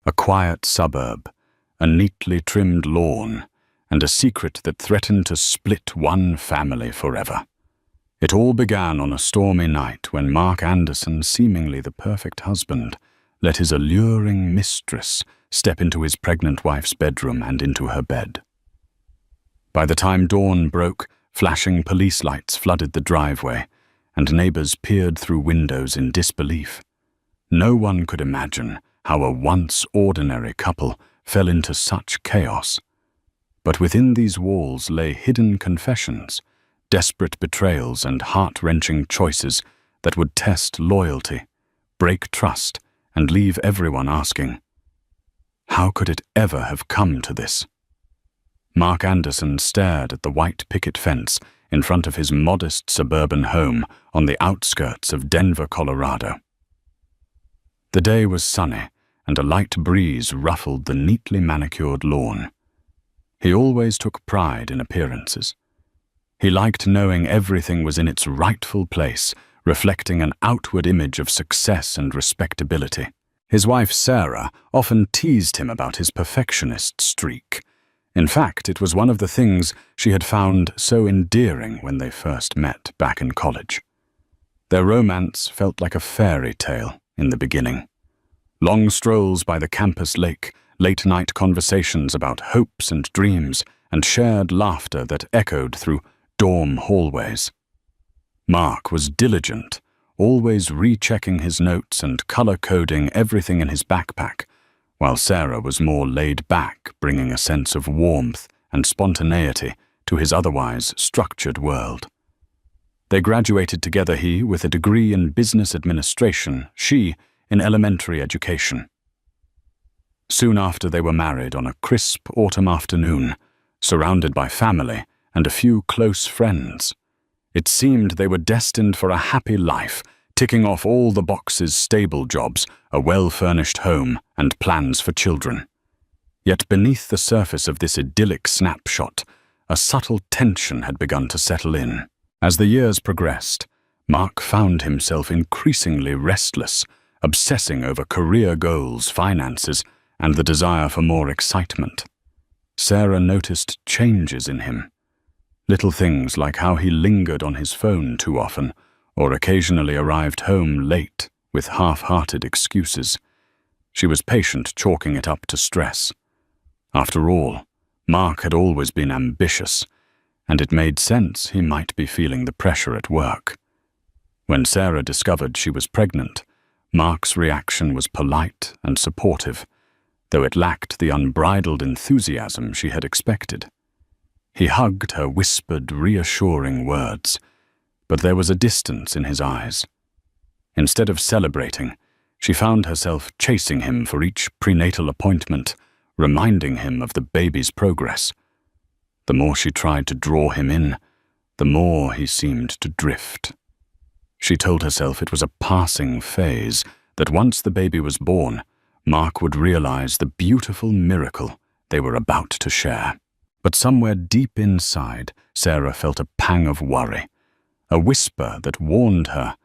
A quiet suburb, a neatly trimmed lawn, and a secret that threatened to split one family forever. It all began on a stormy night when Mark Anderson, seemingly the perfect husband, let his alluring mistress step into his pregnant wife's bedroom and into her bed. By the time dawn broke, flashing police lights flooded the driveway, and neighbors peered through windows in disbelief. No one could imagine how a once ordinary couple fell into such chaos. But within these walls lay hidden confessions, desperate betrayals, and heart-wrenching choices that would test loyalty, break trust, and leave everyone asking, how could it ever have come to this? Mark Anderson stared at the white picket fence in front of his modest suburban home on the outskirts of Denver, Colorado. The day was sunny, and a light breeze ruffled the neatly manicured lawn. He always took pride in appearances. He liked knowing everything was in its rightful place, reflecting an outward image of success and respectability. His wife Sarah often teased him about his perfectionist streak. In fact, it was one of the things she had found so endearing when they first met back in college. Their romance felt like a fairy tale in the beginning. Long strolls by the campus lake, late-night conversations about hopes and dreams, and shared laughter that echoed through dorm hallways. Mark was diligent, always rechecking his notes and color-coding everything in his backpack, while Sarah was more laid back, bringing a sense of warmth and spontaneity to his otherwise structured world. They graduated together, he with a degree in business administration, she in elementary education. Soon after, they were married on a crisp autumn afternoon, surrounded by family and a few close friends. It seemed they were destined for a happy life, ticking off all the boxes: stable jobs, a well-furnished home, and plans for children. Yet beneath the surface of this idyllic snapshot, a subtle tension had begun to settle in. As the years progressed, Mark found himself increasingly restless, obsessing over career goals, finances, and the desire for more excitement. Sarah noticed changes in him. Little things like how he lingered on his phone too often, or occasionally arrived home late with half-hearted excuses. She was patient, chalking it up to stress. After all, Mark had always been ambitious, and it made sense he might be feeling the pressure at work. When Sarah discovered she was pregnant, Mark's reaction was polite and supportive, though it lacked the unbridled enthusiasm she had expected. He hugged her, whispered reassuring words, but there was a distance in his eyes. Instead of celebrating, she found herself chasing him for each prenatal appointment, reminding him of the baby's progress. The more she tried to draw him in, the more he seemed to drift. She told herself it was a passing phase, that once the baby was born, Mark would realize the beautiful miracle they were about to share. But somewhere deep inside, Sarah felt a pang of worry, a whisper that warned her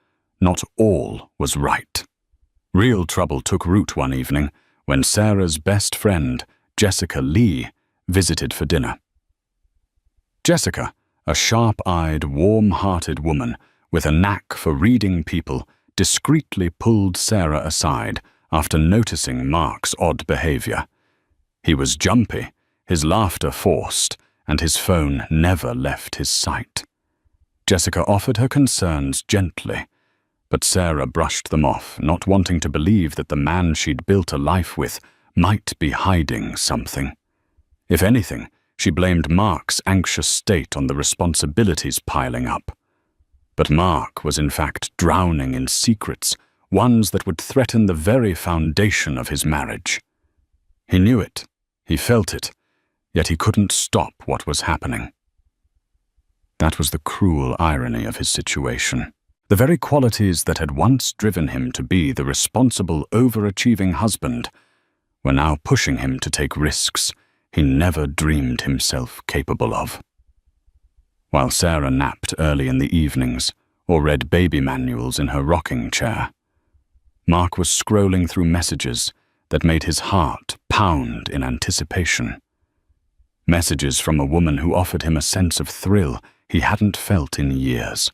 not all was right. Real trouble took root one evening when Sarah's best friend, Jessica Lee, visited for dinner. Jessica, a sharp-eyed, warm-hearted woman with a knack for reading people, discreetly pulled Sarah aside after noticing Mark's odd behavior. He was jumpy, his laughter forced, and his phone never left his sight. Jessica offered her concerns gently, but Sarah brushed them off, not wanting to believe that the man she'd built a life with might be hiding something. If anything, she blamed Mark's anxious state on the responsibilities piling up. But Mark was in fact drowning in secrets, ones that would threaten the very foundation of his marriage. He knew it, he felt it, yet he couldn't stop what was happening. That was the cruel irony of his situation. The very qualities that had once driven him to be the responsible, overachieving husband were now pushing him to take risks he never dreamed himself capable of. While Sarah napped early in the evenings or read baby manuals in her rocking chair, Mark was scrolling through messages that made his heart pound in anticipation. Messages from a woman who offered him a sense of thrill he hadn't felt in years.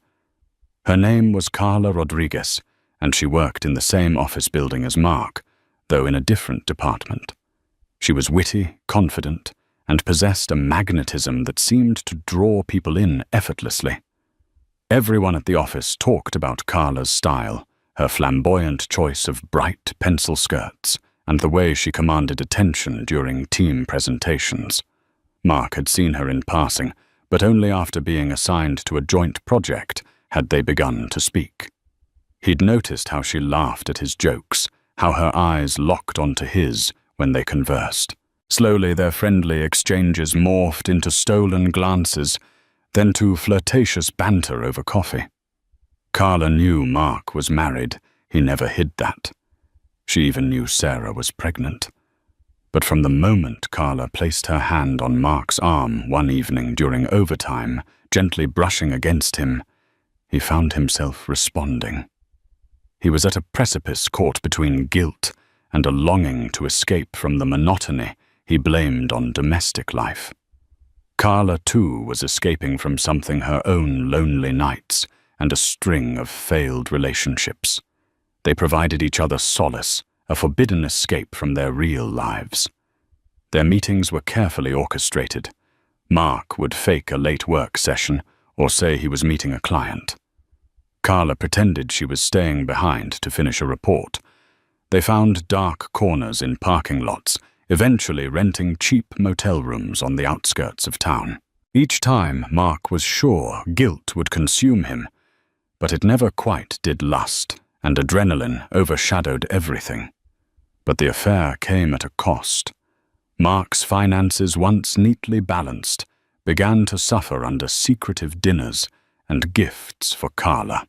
Her name was Carla Rodriguez, and she worked in the same office building as Mark, though in a different department. She was witty, confident, and possessed a magnetism that seemed to draw people in effortlessly. Everyone at the office talked about Carla's style, her flamboyant choice of bright pencil skirts, and the way she commanded attention during team presentations. Mark had seen her in passing, but only after being assigned to a joint project had they begun to speak. He'd noticed how she laughed at his jokes, how her eyes locked onto his when they conversed. Slowly their friendly exchanges morphed into stolen glances, then to flirtatious banter over coffee. Carla knew Mark was married. He never hid that. She even knew Sarah was pregnant. But from the moment Carla placed her hand on Mark's arm one evening during overtime, gently brushing against him, he found himself responding. He was at a precipice caught between guilt and a longing to escape from the monotony he blamed on domestic life. Carla, too, was escaping from something, her own lonely nights and a string of failed relationships. They provided each other solace, a forbidden escape from their real lives. Their meetings were carefully orchestrated. Mark would fake a late work session or say he was meeting a client. Carla pretended she was staying behind to finish a report. They found dark corners in parking lots, eventually renting cheap motel rooms on the outskirts of town. Each time, Mark was sure guilt would consume him, but it never quite did lust, and adrenaline overshadowed everything. But the affair came at a cost. Mark's finances, once neatly balanced, began to suffer under secretive dinners and gifts for Carla.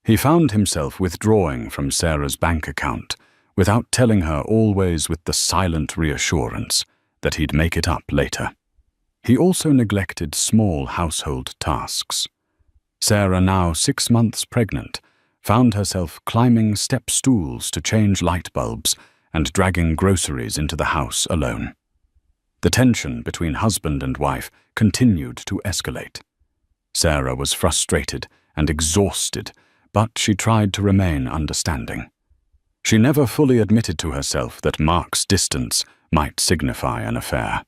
He found himself withdrawing from Sarah's bank account without telling her, always with the silent reassurance that he'd make it up later. He also neglected small household tasks. Sarah, now 6 months pregnant, found herself climbing step stools to change light bulbs and dragging groceries into the house alone. The tension between husband and wife continued to escalate. Sarah was frustrated and exhausted, but she tried to remain understanding. She never fully admitted to herself that Mark's distance might signify an affair.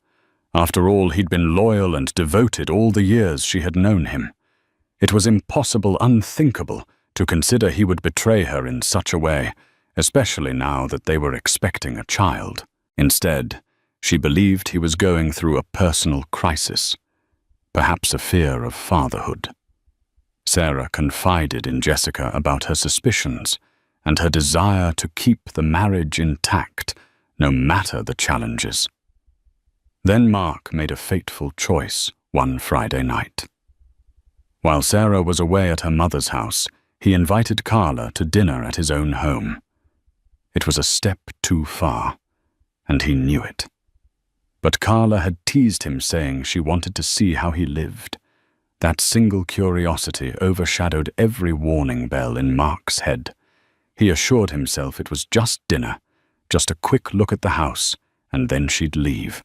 After all, he'd been loyal and devoted all the years she had known him. It was impossible, unthinkable, to consider he would betray her in such a way, especially now that they were expecting a child. Instead, she believed he was going through a personal crisis, perhaps a fear of fatherhood. Sarah confided in Jessica about her suspicions and her desire to keep the marriage intact, no matter the challenges. Then Mark made a fateful choice one Friday night. While Sarah was away at her mother's house, he invited Carla to dinner at his own home. It was a step too far, and he knew it. But Carla had teased him, saying she wanted to see how he lived. That single curiosity overshadowed every warning bell in Mark's head. He assured himself it was just dinner, just a quick look at the house, and then she'd leave.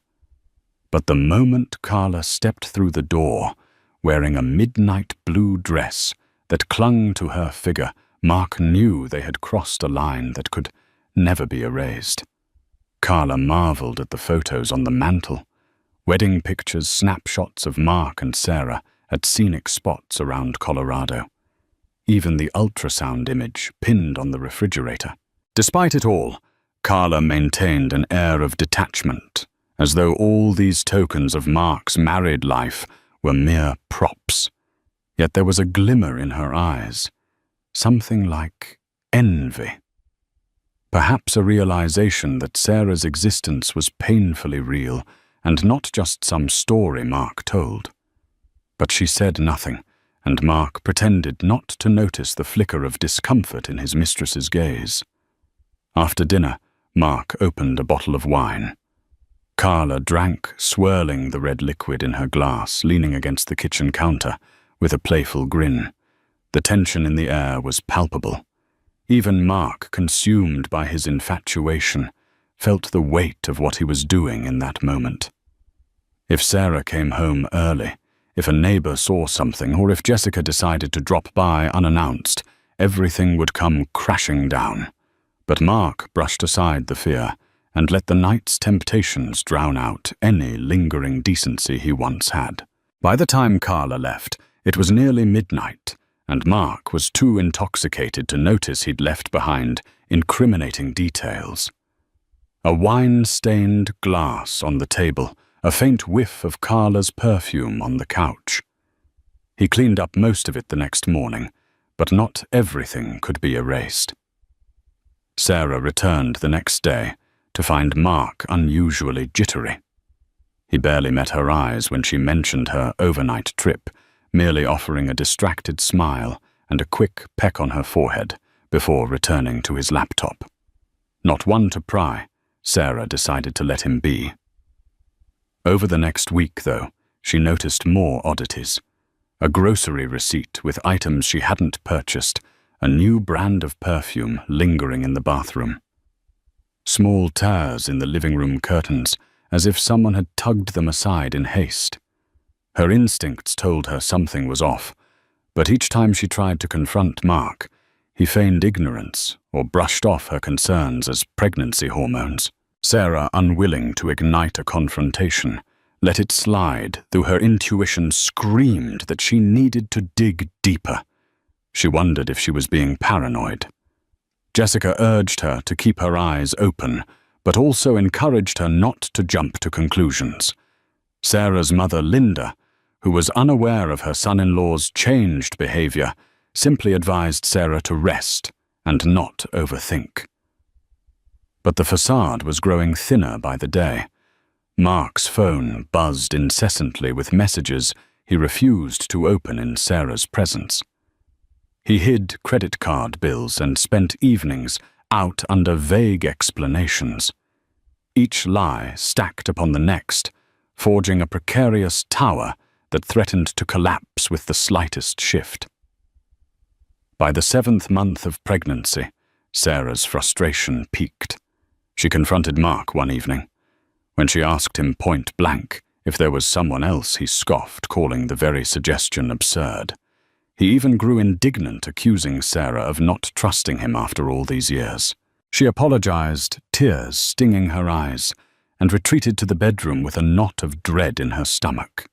But the moment Carla stepped through the door, wearing a midnight blue dress that clung to her figure, Mark knew they had crossed a line that could never be erased. Carla marveled at the photos on the mantel, wedding pictures, snapshots of Mark and Sarah at scenic spots around Colorado. Even the ultrasound image pinned on the refrigerator. Despite it all, Carla maintained an air of detachment, as though all these tokens of Mark's married life were mere props. Yet there was a glimmer in her eyes, something like envy. Perhaps a realization that Sarah's existence was painfully real and not just some story Mark told. But she said nothing, and Mark pretended not to notice the flicker of discomfort in his mistress's gaze. After dinner, Mark opened a bottle of wine. Carla drank, swirling the red liquid in her glass, leaning against the kitchen counter, with a playful grin. The tension in the air was palpable. Even Mark, consumed by his infatuation, felt the weight of what he was doing in that moment. If Sarah came home early, if a neighbor saw something, or if Jessica decided to drop by unannounced, everything would come crashing down. But Mark brushed aside the fear and let the night's temptations drown out any lingering decency he once had. By the time Carla left, it was nearly midnight, and Mark was too intoxicated to notice he'd left behind incriminating details. A wine-stained glass on the table, a faint whiff of Carla's perfume on the couch. He cleaned up most of it the next morning, but not everything could be erased. Sarah returned the next day to find Mark unusually jittery. He barely met her eyes when she mentioned her overnight trip, merely offering a distracted smile and a quick peck on her forehead before returning to his laptop. Not one to pry, Sarah decided to let him be. Over the next week, though, she noticed more oddities. A grocery receipt with items she hadn't purchased, a new brand of perfume lingering in the bathroom. Small tears in the living room curtains, as if someone had tugged them aside in haste. Her instincts told her something was off, but each time she tried to confront Mark, he feigned ignorance or brushed off her concerns as pregnancy hormones. Sarah, unwilling to ignite a confrontation, let it slide, though her intuition screamed that she needed to dig deeper. She wondered if she was being paranoid. Jessica urged her to keep her eyes open, but also encouraged her not to jump to conclusions. Sarah's mother, Linda, who was unaware of her son-in-law's changed behavior, simply advised Sarah to rest and not overthink. But the facade was growing thinner by the day. Mark's phone buzzed incessantly with messages he refused to open in Sarah's presence. He hid credit card bills and spent evenings out under vague explanations. Each lie stacked upon the next, forging a precarious tower that threatened to collapse with the slightest shift. By the 7th month of pregnancy, Sarah's frustration peaked. She confronted Mark one evening. When she asked him point blank if there was someone else, he scoffed, calling the very suggestion absurd. He even grew indignant, accusing Sarah of not trusting him after all these years. She apologized, tears stinging her eyes, and retreated to the bedroom with a knot of dread in her stomach.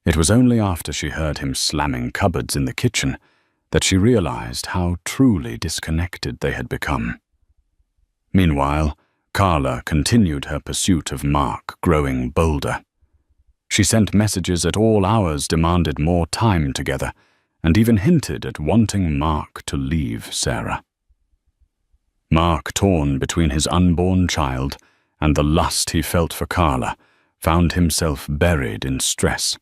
It was only after she heard him slamming cupboards in the kitchen that she realized how truly disconnected they had become. Meanwhile, Carla continued her pursuit of Mark, growing bolder. She sent messages at all hours, demanded more time together, and even hinted at wanting Mark to leave Sarah. Mark, torn between his unborn child and the lust he felt for Carla, found himself buried in stress.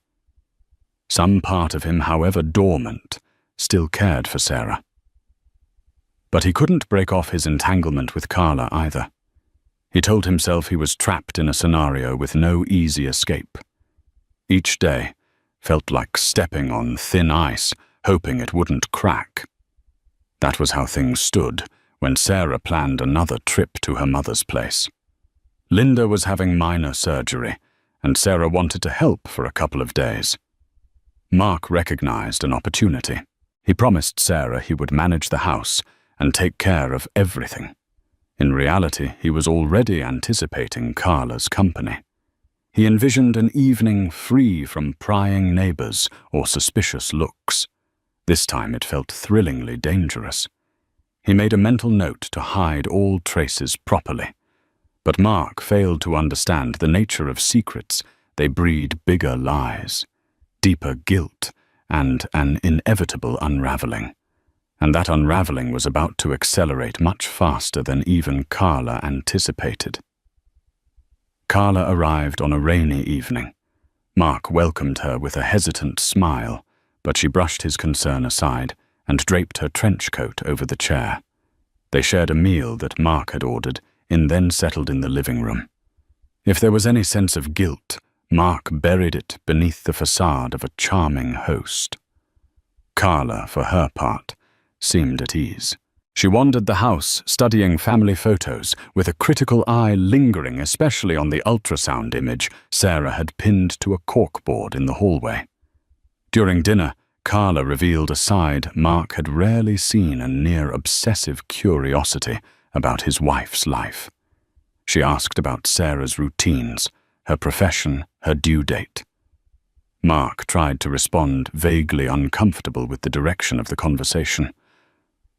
Some part of him, however dormant, still cared for Sarah. But he couldn't break off his entanglement with Carla either. He told himself he was trapped in a scenario with no easy escape. Each day felt like stepping on thin ice, hoping it wouldn't crack. That was how things stood when Sarah planned another trip to her mother's place. Linda was having minor surgery, and Sarah wanted to help for a couple of days. Mark recognized an opportunity. He promised Sarah he would manage the house and take care of everything. In reality, he was already anticipating Carla's company. He envisioned an evening free from prying neighbors or suspicious looks. This time it felt thrillingly dangerous. He made a mental note to hide all traces properly. But Mark failed to understand the nature of secrets. They breed bigger lies, deeper guilt, and an inevitable unraveling. And that unraveling was about to accelerate much faster than even Carla anticipated. Carla arrived on a rainy evening. Mark welcomed her with a hesitant smile, but she brushed his concern aside and draped her trench coat over the chair. They shared a meal that Mark had ordered and then settled in the living room. If there was any sense of guilt, Mark buried it beneath the facade of a charming host. Carla, for her part, seemed at ease. She wandered the house, studying family photos, with a critical eye lingering especially on the ultrasound image Sarah had pinned to a corkboard in the hallway. During dinner, Carla revealed a side Mark had rarely seen, a near-obsessive curiosity about his wife's life. She asked about Sarah's routines, her profession, her due date. Mark tried to respond, vaguely uncomfortable with the direction of the conversation.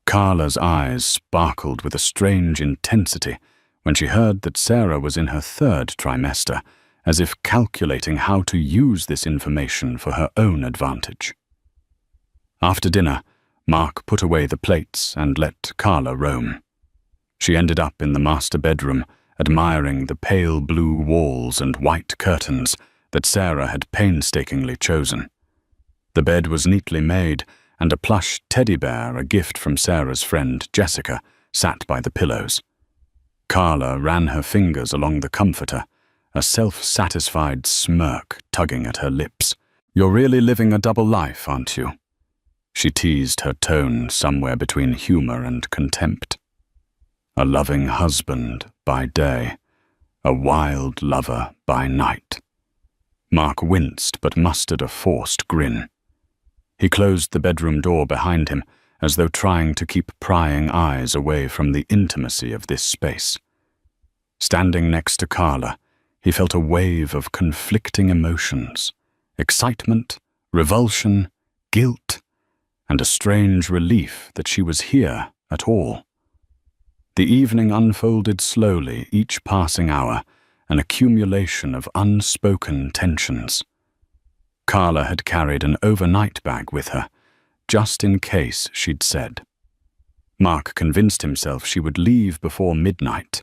Carla's eyes sparkled with a strange intensity when she heard that Sarah was in her 3rd trimester, as if calculating how to use this information for her own advantage. After dinner, Mark put away the plates and let Carla roam. She ended up in the master bedroom, admiring the pale blue walls and white curtains that Sarah had painstakingly chosen. The bed was neatly made, and a plush teddy bear, a gift from Sarah's friend Jessica, sat by the pillows. Carla ran her fingers along the comforter, a self-satisfied smirk tugging at her lips. "You're really living a double life, aren't you?" She teased, her tone somewhere between humor and contempt. A loving husband by day, a wild lover by night. Mark winced but mustered a forced grin. He closed the bedroom door behind him, as though trying to keep prying eyes away from the intimacy of this space. Standing next to Carla, he felt a wave of conflicting emotions: excitement, revulsion, guilt, and a strange relief that she was here at all. The evening unfolded slowly, each passing hour, an accumulation of unspoken tensions. Carla had carried an overnight bag with her, just in case, she'd said. Mark convinced himself she would leave before midnight,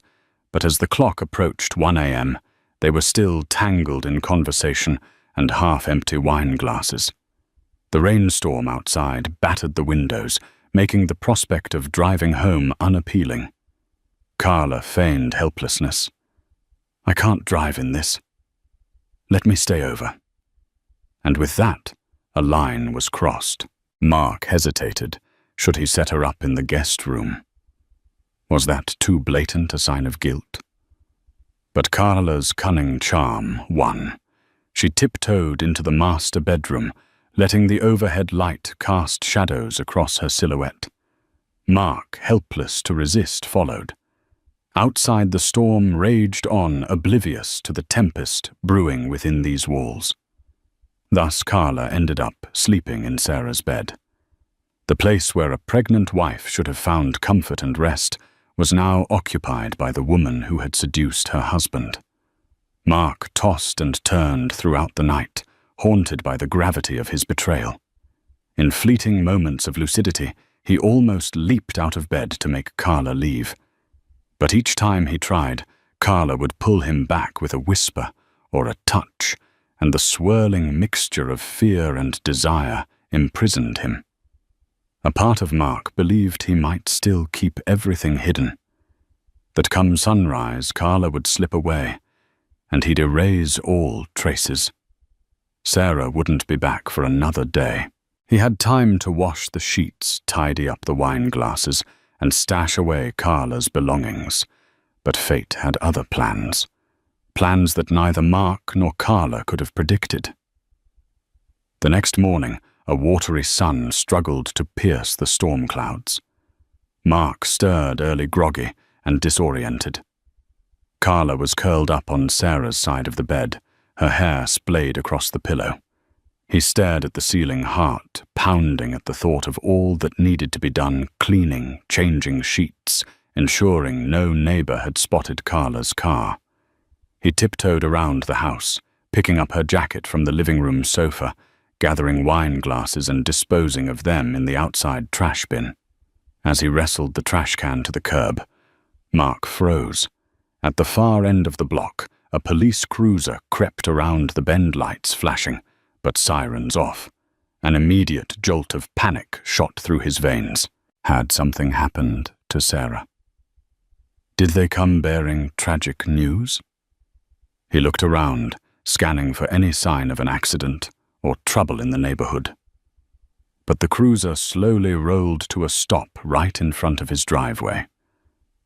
but as the clock approached 1 a.m., they were still tangled in conversation and half-empty wine glasses. The rainstorm outside battered the windows, making the prospect of driving home unappealing. Carla feigned helplessness. "I can't drive in this. Let me stay over." And with that, a line was crossed. Mark hesitated. Should he set her up in the guest room? Was that too blatant a sign of guilt? But Carla's cunning charm won. She tiptoed into the master bedroom, letting the overhead light cast shadows across her silhouette. Mark, helpless to resist, followed. Outside, the storm raged on, oblivious to the tempest brewing within these walls. Thus Carla ended up sleeping in Sarah's bed. The place where a pregnant wife should have found comfort and rest was now occupied by the woman who had seduced her husband. Mark tossed and turned throughout the night, haunted by the gravity of his betrayal. In fleeting moments of lucidity, he almost leaped out of bed to make Carla leave. But each time he tried, Carla would pull him back with a whisper or a touch, and the swirling mixture of fear and desire imprisoned him. A part of Mark believed he might still keep everything hidden, that come sunrise Carla would slip away, and he'd erase all traces. Sarah wouldn't be back for another day. He had time to wash the sheets, tidy up the wine glasses, and stash away Carla's belongings. But fate had other plans. Plans that neither Mark nor Carla could have predicted. The next morning, a watery sun struggled to pierce the storm clouds. Mark stirred early groggy and disoriented. Carla was curled up on Sarah's side of the bed, her hair splayed across the pillow. He stared at the ceiling, heart pounding at the thought of all that needed to be done: cleaning, changing sheets, ensuring no neighbor had spotted Carla's car. He tiptoed around the house, picking up her jacket from the living room sofa, gathering wine glasses and disposing of them in the outside trash bin. As he wrestled the trash can to the curb, Mark froze. At the far end of the block, a police cruiser crept around, the bend lights flashing, but sirens off. An immediate jolt of panic shot through his veins. Had something happened to Sarah? Did they come bearing tragic news? He looked around, scanning for any sign of an accident or trouble in the neighborhood. but the cruiser slowly rolled to a stop right in front of his driveway.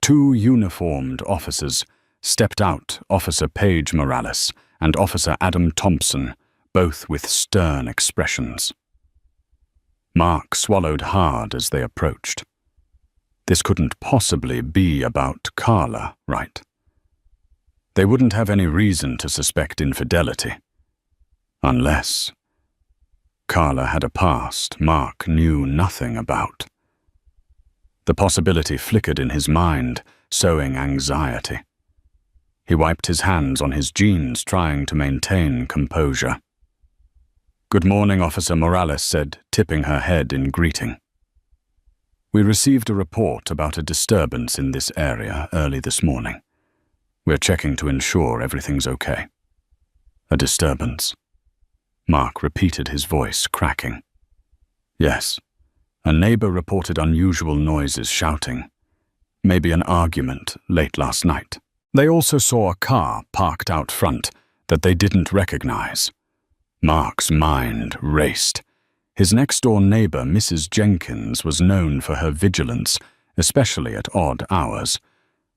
Two uniformed officers stepped out, Officer Paige Morales and Officer Adam Thompson, both with stern expressions. Mark swallowed hard as they approached. This couldn't possibly be about Carla, right? They wouldn't have any reason to suspect infidelity. Unless Carla had a past Mark knew nothing about. The possibility flickered in his mind, sowing anxiety. He wiped his hands on his jeans, trying to maintain composure. "Good morning," Officer Morales said, tipping her head in greeting. "We received a report about a disturbance in this area early this morning. We're checking to ensure everything's okay." "A disturbance?" Mark repeated, his voice cracking. "Yes. A neighbor reported unusual noises, shouting. Maybe an argument late last night. They also saw a car parked out front that they didn't recognize." Mark's mind raced. His next-door neighbor, Mrs. Jenkins, was known for her vigilance, especially at odd hours.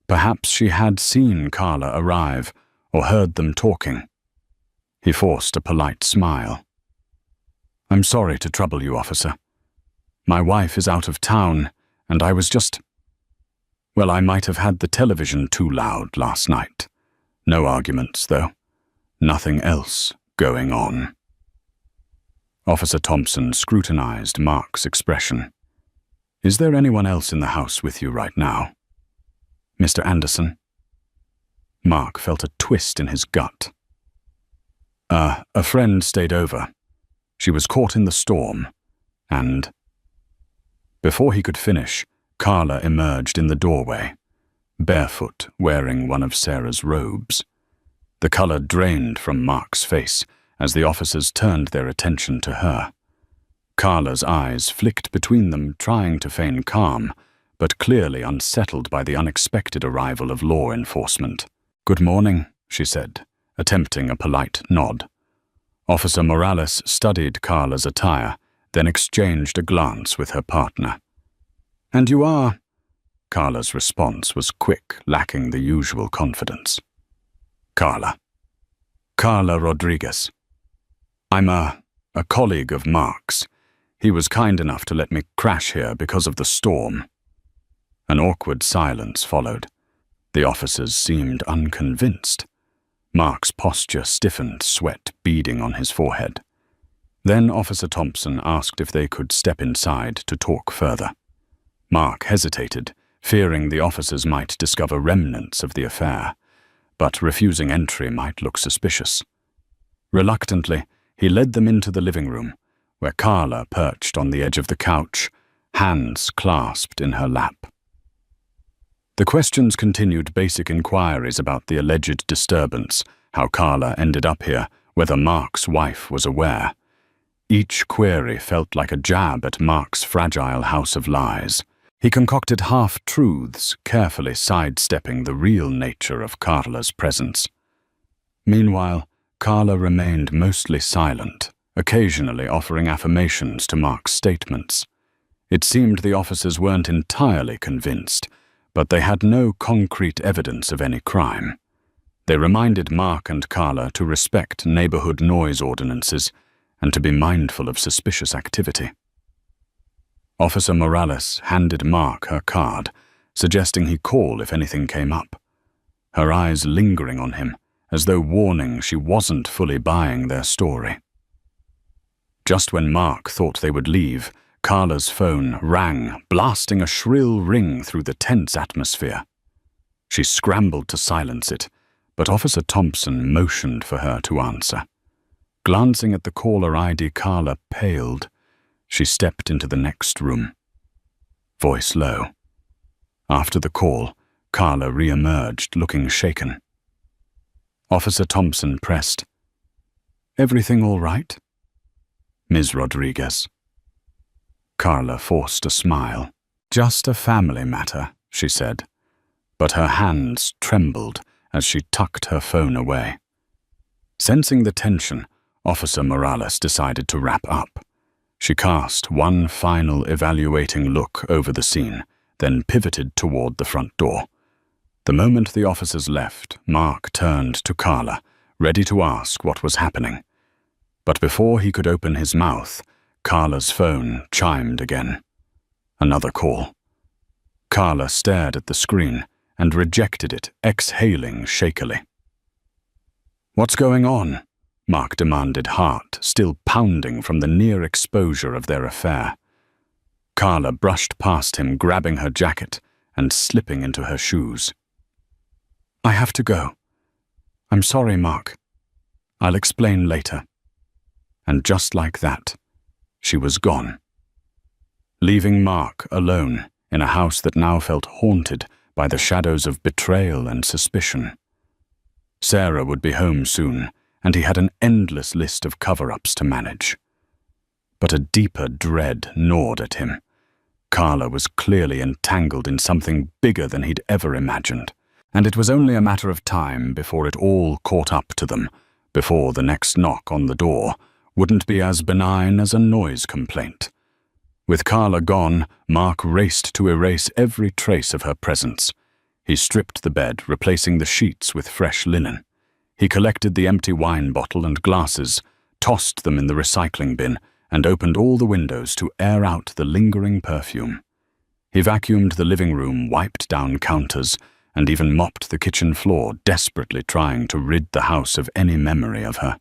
Perhaps she had seen Carla arrive or heard them talking. He forced a polite smile. "I'm sorry to trouble you, officer. My wife is out of town, and I was just... Well, I might have had the television too loud last night. No arguments, though. Nothing else going on." Officer Thompson scrutinized Mark's expression. "Is there anyone else in the house with you right now?" "Mr. Anderson?" Mark felt a twist in his gut. A friend stayed over. She was caught in the storm, and..." Before he could finish, Carla emerged in the doorway, barefoot, wearing one of Sarah's robes. The color drained from Mark's face as the officers turned their attention to her. Carla's eyes flicked between them, trying to feign calm, but clearly unsettled by the unexpected arrival of law enforcement. "Good morning," she said, attempting a polite nod. Officer Morales studied Carla's attire, then exchanged a glance with her partner. "And you are..." Carla's response was quick, lacking the usual confidence. "Carla. Carla Rodriguez. I'm a colleague of Mark's. He was kind enough to let me crash here because of the storm." An awkward silence followed. The officers seemed unconvinced. Mark's posture stiffened, sweat beading on his forehead. Then Officer Thompson asked if they could step inside to talk further. Mark hesitated, fearing the officers might discover remnants of the affair, but refusing entry might look suspicious. Reluctantly, he led them into the living room, where Carla perched on the edge of the couch, hands clasped in her lap. The questions continued basic inquiries about the alleged disturbance, how Carla ended up here, whether Mark's wife was aware. Each query felt like a jab at Mark's fragile house of lies. He concocted half-truths, carefully sidestepping the real nature of Carla's presence. Meanwhile, Carla remained mostly silent, occasionally offering affirmations to Mark's statements. It seemed the officers weren't entirely convinced, but they had no concrete evidence of any crime. They reminded Mark and Carla to respect neighborhood noise ordinances and to be mindful of suspicious activity. Officer Morales handed Mark her card, suggesting he call if anything came up, her eyes lingering on him, as though warning she wasn't fully buying their story. Just when Mark thought they would leave, Carla's phone rang, blasting a shrill ring through the tense atmosphere. She scrambled to silence it, but Officer Thompson motioned for her to answer. Glancing at the caller ID, Carla paled. She stepped into the next room. Voice low. After the call, Carla re-emerged, looking shaken. Officer Thompson pressed, "Everything all right?" "Ms. Rodriguez." Carla forced a smile. "Just a family matter," she said, but her hands trembled as she tucked her phone away. Sensing the tension, Officer Morales decided to wrap up. She cast one final evaluating look over the scene, then pivoted toward the front door. The moment the officers left, Mark turned to Carla, ready to ask what was happening. But before he could open his mouth, Carla's phone chimed again. Another call. Carla stared at the screen and rejected it, exhaling shakily. "What's going on?" Mark demanded, heart still pounding from the near exposure of their affair. Carla brushed past him, grabbing her jacket and slipping into her shoes. "I have to go. I'm sorry, Mark. I'll explain later." And just like that, she was gone, leaving Mark alone in a house that now felt haunted by the shadows of betrayal and suspicion. Sarah would be home soon, and he had an endless list of cover-ups to manage. But a deeper dread gnawed at him. Carla was clearly entangled in something bigger than he'd ever imagined, and it was only a matter of time before it all caught up to them, before the next knock on the door wouldn't be as benign as a noise complaint. With Carla gone, Mark raced to erase every trace of her presence. He stripped the bed, replacing the sheets with fresh linen. He collected the empty wine bottle and glasses, tossed them in the recycling bin, and opened all the windows to air out the lingering perfume. He vacuumed the living room, wiped down counters, and even mopped the kitchen floor, desperately trying to rid the house of any memory of her.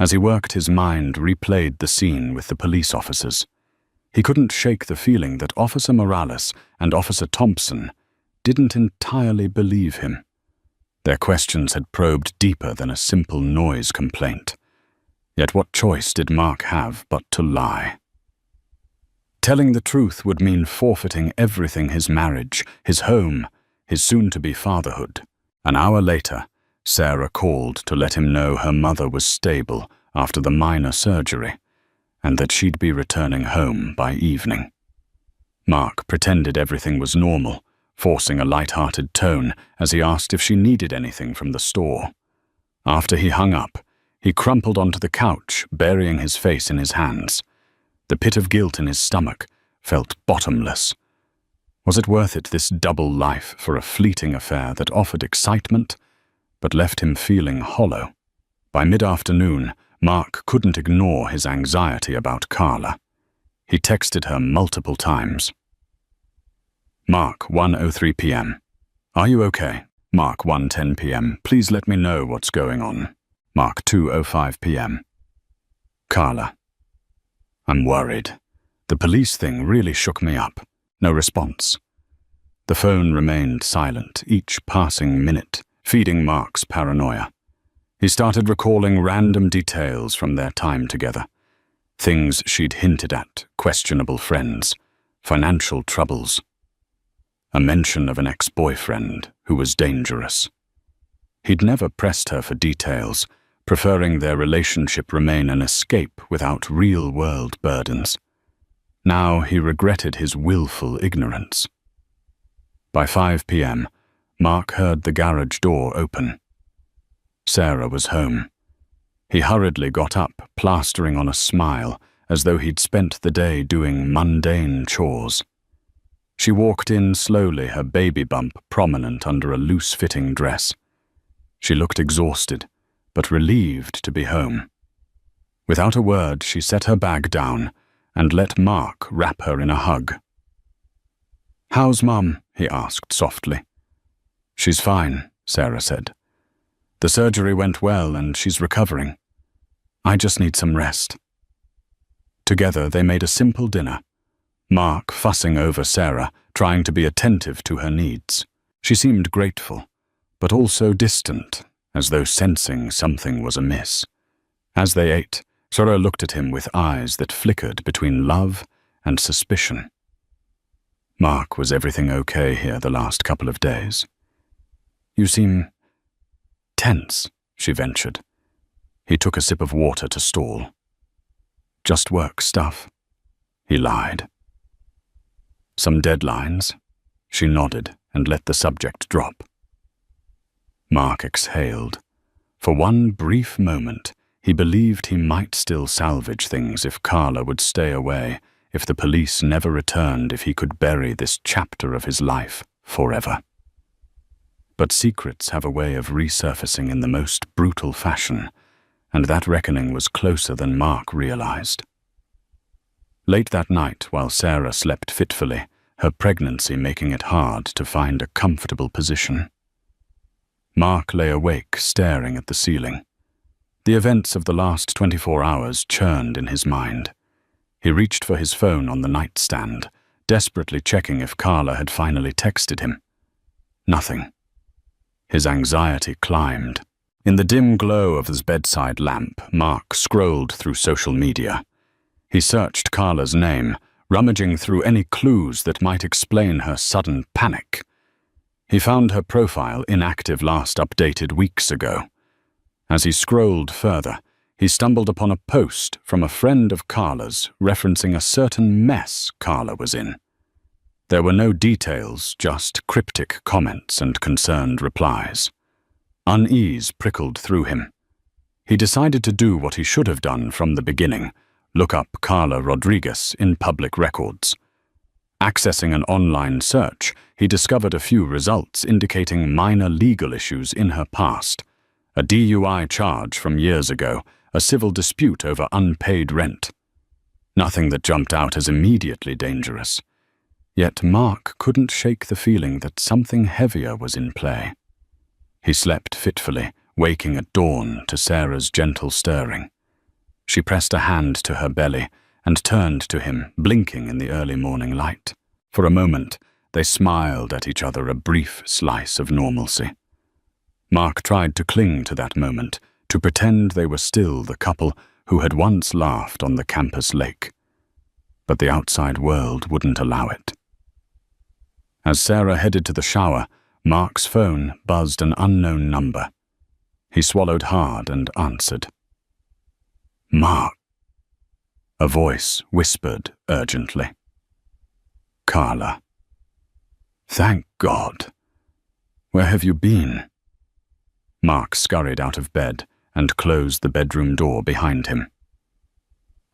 As he worked, his mind replayed the scene with the police officers. He couldn't shake the feeling that Officer Morales and Officer Thompson didn't entirely believe him. Their questions had probed deeper than a simple noise complaint. Yet what choice did Mark have but to lie? Telling the truth would mean forfeiting everything: his marriage, his home, his soon-to-be fatherhood. An hour later, Sarah called to let him know her mother was stable after the minor surgery, and that she'd be returning home by evening. Mark pretended everything was normal, forcing a light-hearted tone as he asked if she needed anything from the store. After he hung up, he crumpled onto the couch, burying his face in his hands. The pit of guilt in his stomach felt bottomless. Was it worth it, this double life, for a fleeting affair that offered excitement but left him feeling hollow? By mid-afternoon, Mark couldn't ignore his anxiety about Carla. He texted her multiple times. Mark, 1:03 p.m. Are you okay? Mark, 1:10 p.m. Please let me know what's going on. Mark, 2:05 p.m. Carla. I'm worried. The police thing really shook me up. No response. The phone remained silent, each passing minute, feeding Mark's paranoia. He started recalling random details from their time together. Things she'd hinted at, questionable friends, financial troubles. A mention of an ex-boyfriend who was dangerous. He'd never pressed her for details, preferring their relationship remain an escape without real-world burdens. Now he regretted his willful ignorance. By 5 p.m., Mark heard the garage door open. Sarah was home. He hurriedly got up, plastering on a smile, as though he'd spent the day doing mundane chores. She walked in slowly, her baby bump prominent under a loose-fitting dress. She looked exhausted, but relieved to be home. Without a word, she set her bag down and let Mark wrap her in a hug. "How's Mum?" he asked softly. "She's fine," Sarah said. "The surgery went well and she's recovering. I just need some rest." Together they made a simple dinner, Mark fussing over Sarah, trying to be attentive to her needs. She seemed grateful, but also distant, as though sensing something was amiss. As they ate, Sarah looked at him with eyes that flickered between love and suspicion. "Mark, was everything okay here the last couple of days?" "You seem tense," she ventured. He took a sip of water to stall. "Just work stuff," he lied. "Some deadlines?" She nodded and let the subject drop. Mark exhaled. For one brief moment, He believed he might still salvage things if Carla would stay away, if the police never returned, if he could bury this chapter of his life forever. But secrets have a way of resurfacing in the most brutal fashion, and that reckoning was closer than Mark realized. Late that night, while Sarah slept fitfully, her pregnancy making it hard to find a comfortable position, Mark lay awake, staring at the ceiling. The events of the last 24 hours churned in his mind. He reached for his phone on the nightstand, desperately checking if Carla had finally texted him. Nothing. His anxiety climbed. In the dim glow of his bedside lamp, Mark scrolled through social media. He searched Carla's name, rummaging through any clues that might explain her sudden panic. He found her profile inactive, last updated weeks ago. As he scrolled further, he stumbled upon a post from a friend of Carla's referencing a certain mess Carla was in. There were no details, just cryptic comments and concerned replies. Unease prickled through him. He decided to do what he should have done from the beginning, look up Carla Rodriguez in public records. Accessing an online search, he discovered a few results indicating minor legal issues in her past. A DUI charge from years ago, a civil dispute over unpaid rent. Nothing that jumped out as immediately dangerous. Yet Mark couldn't shake the feeling that something heavier was in play. He slept fitfully, waking at dawn to Sarah's gentle stirring. She pressed a hand to her belly and turned to him, blinking in the early morning light. For a moment, they smiled at each other, a brief slice of normalcy. Mark tried to cling to that moment, to pretend they were still the couple who had once laughed on the campus lake. But the outside world wouldn't allow it. As Sarah headed to the shower, Mark's phone buzzed an unknown number. He swallowed hard and answered. "Mark." A voice whispered urgently. "Carla." "Thank God. Where have you been?" Mark scurried out of bed and closed the bedroom door behind him.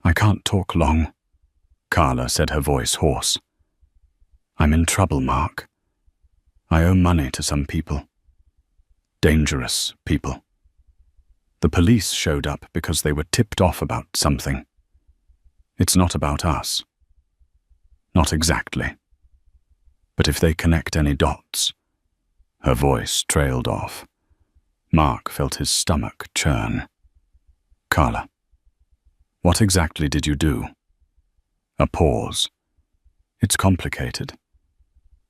"I can't talk long," Carla said, her voice hoarse. "I'm in trouble, Mark. I owe money to some people. Dangerous people. The police showed up because they were tipped off about something. It's not about us. Not exactly. But if they connect any dots..." Her voice trailed off. Mark felt his stomach churn. "Carla, what exactly did you do?" A pause. "It's complicated.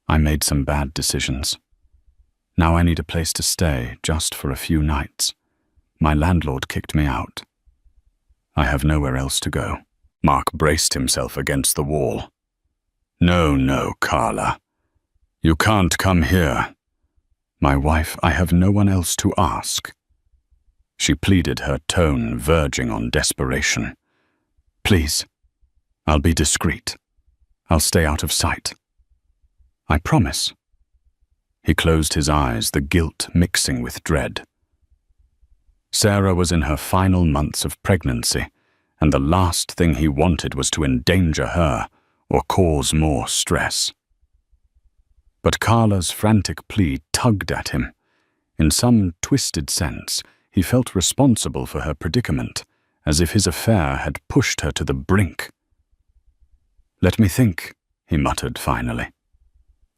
I made some bad decisions. Now I need a place to stay, just for a few nights. My landlord kicked me out. I have nowhere else to go." Mark braced himself against the wall. No, Carla. You can't come here." "My wife, I have no one else to ask." She pleaded, her tone verging on desperation. "Please, I'll be discreet. I'll stay out of sight. I promise." He closed his eyes, the guilt mixing with dread. Sarah was in her final months of pregnancy, and the last thing he wanted was to endanger her or cause more stress. But Carla's frantic plea tugged at him. In some twisted sense, he felt responsible for her predicament, as if his affair had pushed her to the brink. "Let me think," he muttered finally.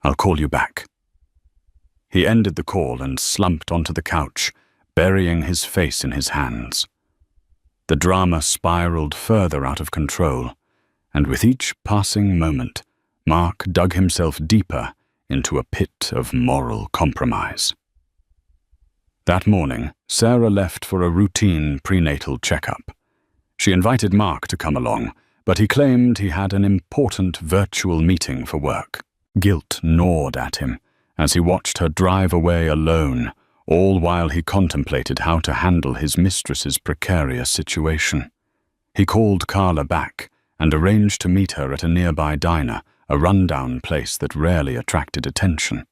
"I'll call you back." He ended the call and slumped onto the couch, burying his face in his hands. The drama spiraled further out of control, and with each passing moment, Mark dug himself deeper into a pit of moral compromise. That morning, Sarah left for a routine prenatal checkup. She invited Mark to come along, but he claimed he had an important virtual meeting for work. Guilt gnawed at him as he watched her drive away alone, all while he contemplated how to handle his mistress's precarious situation. He called Carla back and arranged to meet her at a nearby diner, a rundown place that rarely attracted attention.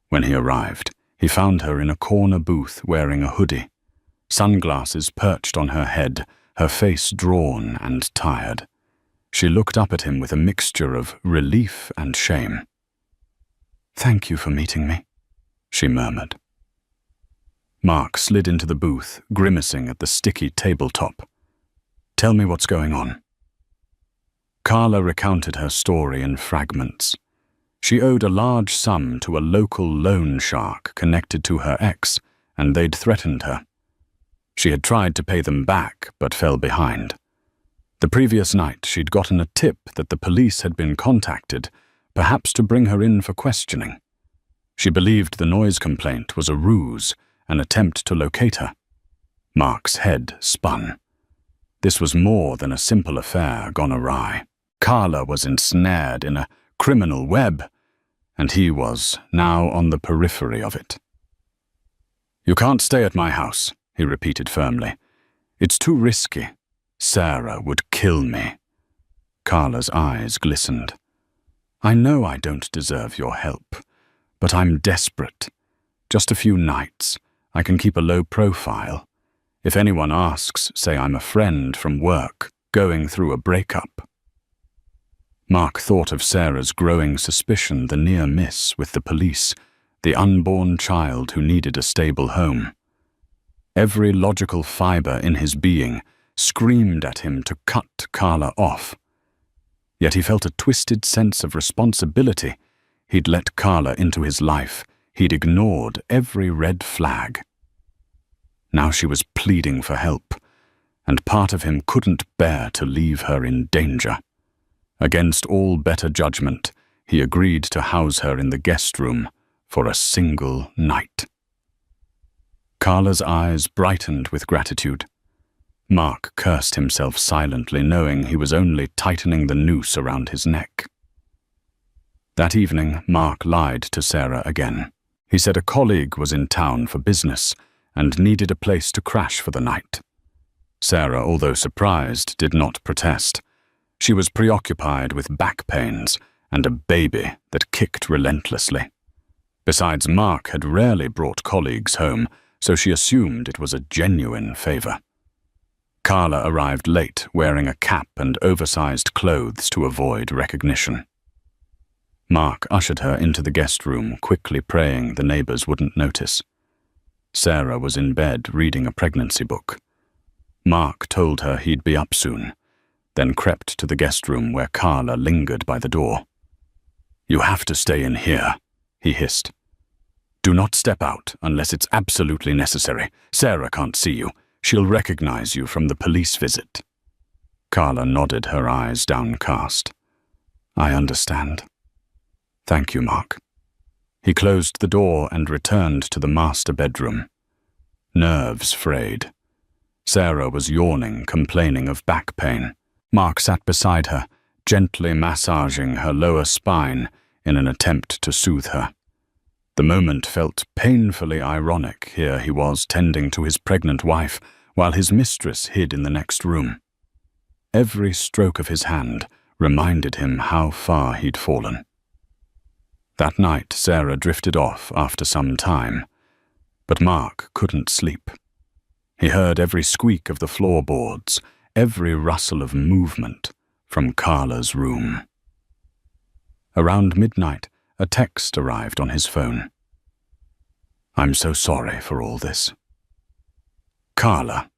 When he arrived, he found her in a corner booth wearing a hoodie. sunglasses perched on her head, her face drawn and tired. She looked up at him with a mixture of relief and shame. "Thank you for meeting me," she murmured. Mark slid into the booth, grimacing at the sticky tabletop. "Tell me what's going on." Carla recounted her story in fragments. She owed a large sum to a local loan shark connected to her ex, and they'd threatened her. She had tried to pay them back, but fell behind. The previous night, she'd gotten a tip that the police had been contacted, perhaps to bring her in for questioning. She believed the noise complaint was a ruse, an attempt to locate her. Mark's head spun. This was more than a simple affair gone awry. Carla was ensnared in a criminal web, and he was now on the periphery of it. "You can't stay at my house," he repeated firmly. "It's too risky. Sarah would kill me." Carla's eyes glistened. "I know I don't deserve your help, but I'm desperate. Just a few nights. I can keep a low profile. If anyone asks, say I'm a friend from work, going through a breakup." Mark thought of Sarah's growing suspicion, the near miss with the police, the unborn child who needed a stable home. Every logical fiber in his being screamed at him to cut Carla off. Yet he felt a twisted sense of responsibility. He'd let Carla into his life. He'd ignored every red flag. Now she was pleading for help, and part of him couldn't bear to leave her in danger. Against all better judgment, he agreed to house her in the guest room for a single night. Carla's eyes brightened with gratitude. Mark cursed himself silently, knowing he was only tightening the noose around his neck. That evening, Mark lied to Sarah again. He said a colleague was in town for business and needed a place to crash for the night. Sarah, although surprised, did not protest. She was preoccupied with back pains and a baby that kicked relentlessly. Besides, Mark had rarely brought colleagues home, so she assumed it was a genuine favor. Carla arrived late, wearing a cap and oversized clothes to avoid recognition. Mark ushered her into the guest room, quickly praying the neighbors wouldn't notice. Sarah was in bed reading a pregnancy book. Mark told her he'd be up soon, then crept to the guest room where Carla lingered by the door. "You have to stay in here," he hissed. "Do not step out unless it's absolutely necessary. Sarah can't see you. She'll recognize you from the police visit." Carla nodded, her eyes downcast. "I understand. Thank you, Mark." He closed the door and returned to the master bedroom. Nerves frayed. Sarah was yawning, complaining of back pain. Mark sat beside her, gently massaging her lower spine in an attempt to soothe her. The moment felt painfully ironic. Here he was tending to his pregnant wife, while his mistress hid in the next room. Every stroke of his hand reminded him how far he'd fallen. That night, Sarah drifted off after some time, but Mark couldn't sleep. He heard every squeak of the floorboards, every rustle of movement from Carla's room. Around midnight, a text arrived on his phone. "I'm so sorry for all this. Carla."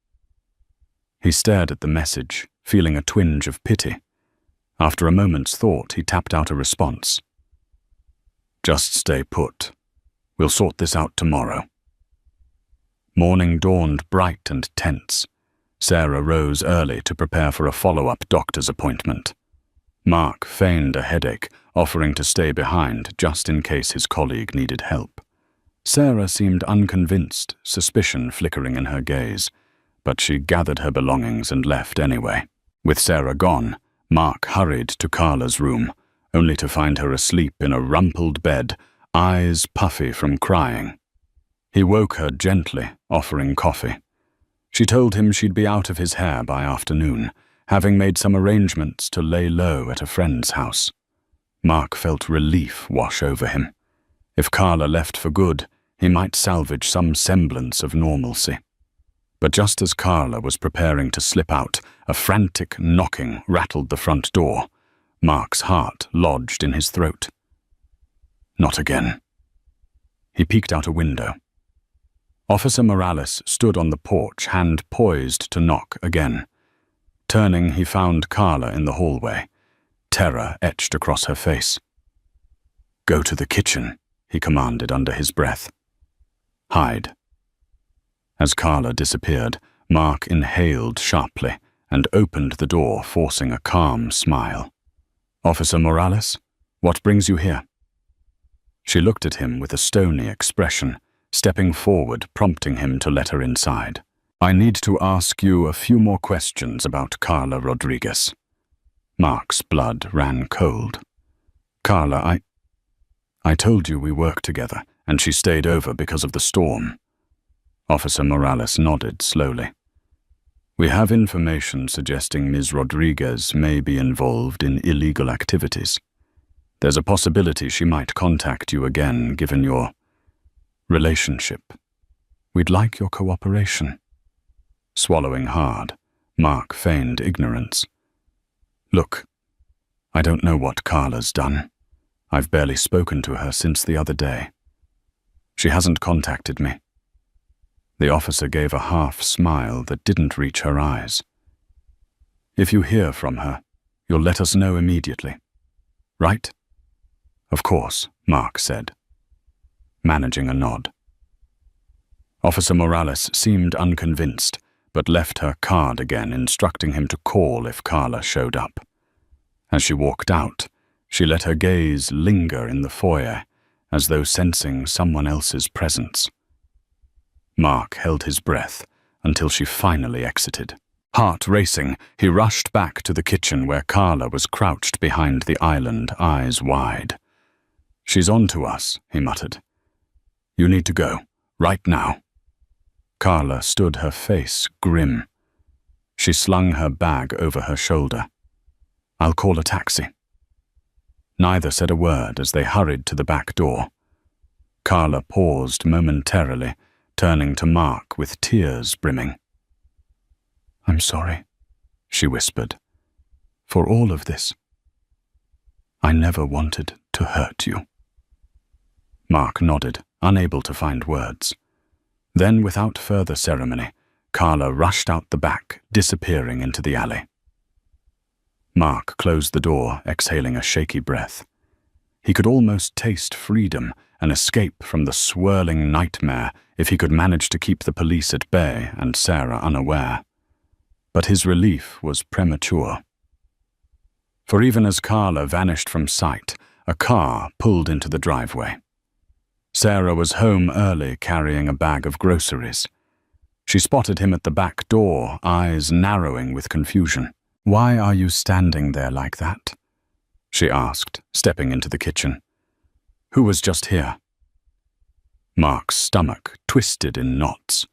He stared at the message, feeling a twinge of pity. After a moment's thought, he tapped out a response. "Just stay put. We'll sort this out tomorrow." Morning dawned bright and tense. Sarah rose early to prepare for a follow-up doctor's appointment. Mark feigned a headache, offering to stay behind just in case his colleague needed help. Sarah seemed unconvinced, suspicion flickering in her gaze, but she gathered her belongings and left anyway. With Sarah gone, Mark hurried to Carla's room, only to find her asleep in a rumpled bed, eyes puffy from crying. He woke her gently, offering coffee. She told him she'd be out of his hair by afternoon, having made some arrangements to lay low at a friend's house. Mark felt relief wash over him. If Carla left for good, he might salvage some semblance of normalcy. But just as Carla was preparing to slip out, a frantic knocking rattled the front door. Mark's heart lodged in his throat. Not again. He peeked out a window. Officer Morales stood on the porch, hand poised to knock again. Turning, he found Carla in the hallway, terror etched across her face. "Go to the kitchen," he commanded under his breath. "Hide." As Carla disappeared, Mark inhaled sharply and opened the door, forcing a calm smile. "Officer Morales, what brings you here?" She looked at him with a stony expression, stepping forward, prompting him to let her inside. "I need to ask you a few more questions about Carla Rodriguez." Mark's blood ran cold. "Carla, I told you we worked together, and she stayed over because of the storm." Officer Morales nodded slowly. "We have information suggesting Ms. Rodriguez may be involved in illegal activities. There's a possibility she might contact you again, given your relationship. We'd like your cooperation." Swallowing hard, Mark feigned ignorance. "Look, I don't know what Carla's done. I've barely spoken to her since the other day. She hasn't contacted me." The officer gave a half smile that didn't reach her eyes. "If you hear from her, you'll let us know immediately, right?" "Of course," Mark said, managing a nod. Officer Morales seemed unconvinced, but left her card again, instructing him to call if Carla showed up. As she walked out, she let her gaze linger in the foyer, as though sensing someone else's presence. Mark held his breath until she finally exited. Heart racing, he rushed back to the kitchen where Carla was crouched behind the island, eyes wide. "She's on to us," he muttered. "You need to go, right now." Carla stood, her face grim. She slung her bag over her shoulder. "I'll call a taxi." Neither said a word as they hurried to the back door. Carla paused momentarily, turning to Mark with tears brimming. "I'm sorry," she whispered, "for all of this. I never wanted to hurt you." Mark nodded, unable to find words. Then, without further ceremony, Carla rushed out the back, disappearing into the alley. Mark closed the door, exhaling a shaky breath. He could almost taste freedom, an escape from the swirling nightmare, if he could manage to keep the police at bay and Sarah unaware. But his relief was premature. For even as Carla vanished from sight, a car pulled into the driveway. Sarah was home early, carrying a bag of groceries. She spotted him at the back door, eyes narrowing with confusion. "Why are you standing there like that?" she asked, stepping into the kitchen. "Who was just here?" Mark's stomach twisted in knots.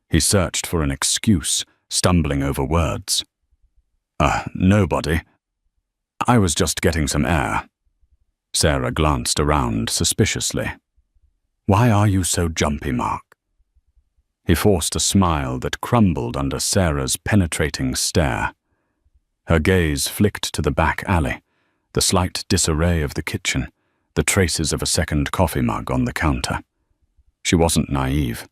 He searched for an excuse, stumbling over words. Nobody. I was just getting some air." Sarah glanced around suspiciously. "Why are you so jumpy, Mark?" He forced a smile that crumbled under Sarah's penetrating stare. Her gaze flicked to the back alley, the slight disarray of the kitchen, the traces of a second coffee mug on the counter. She wasn't naive.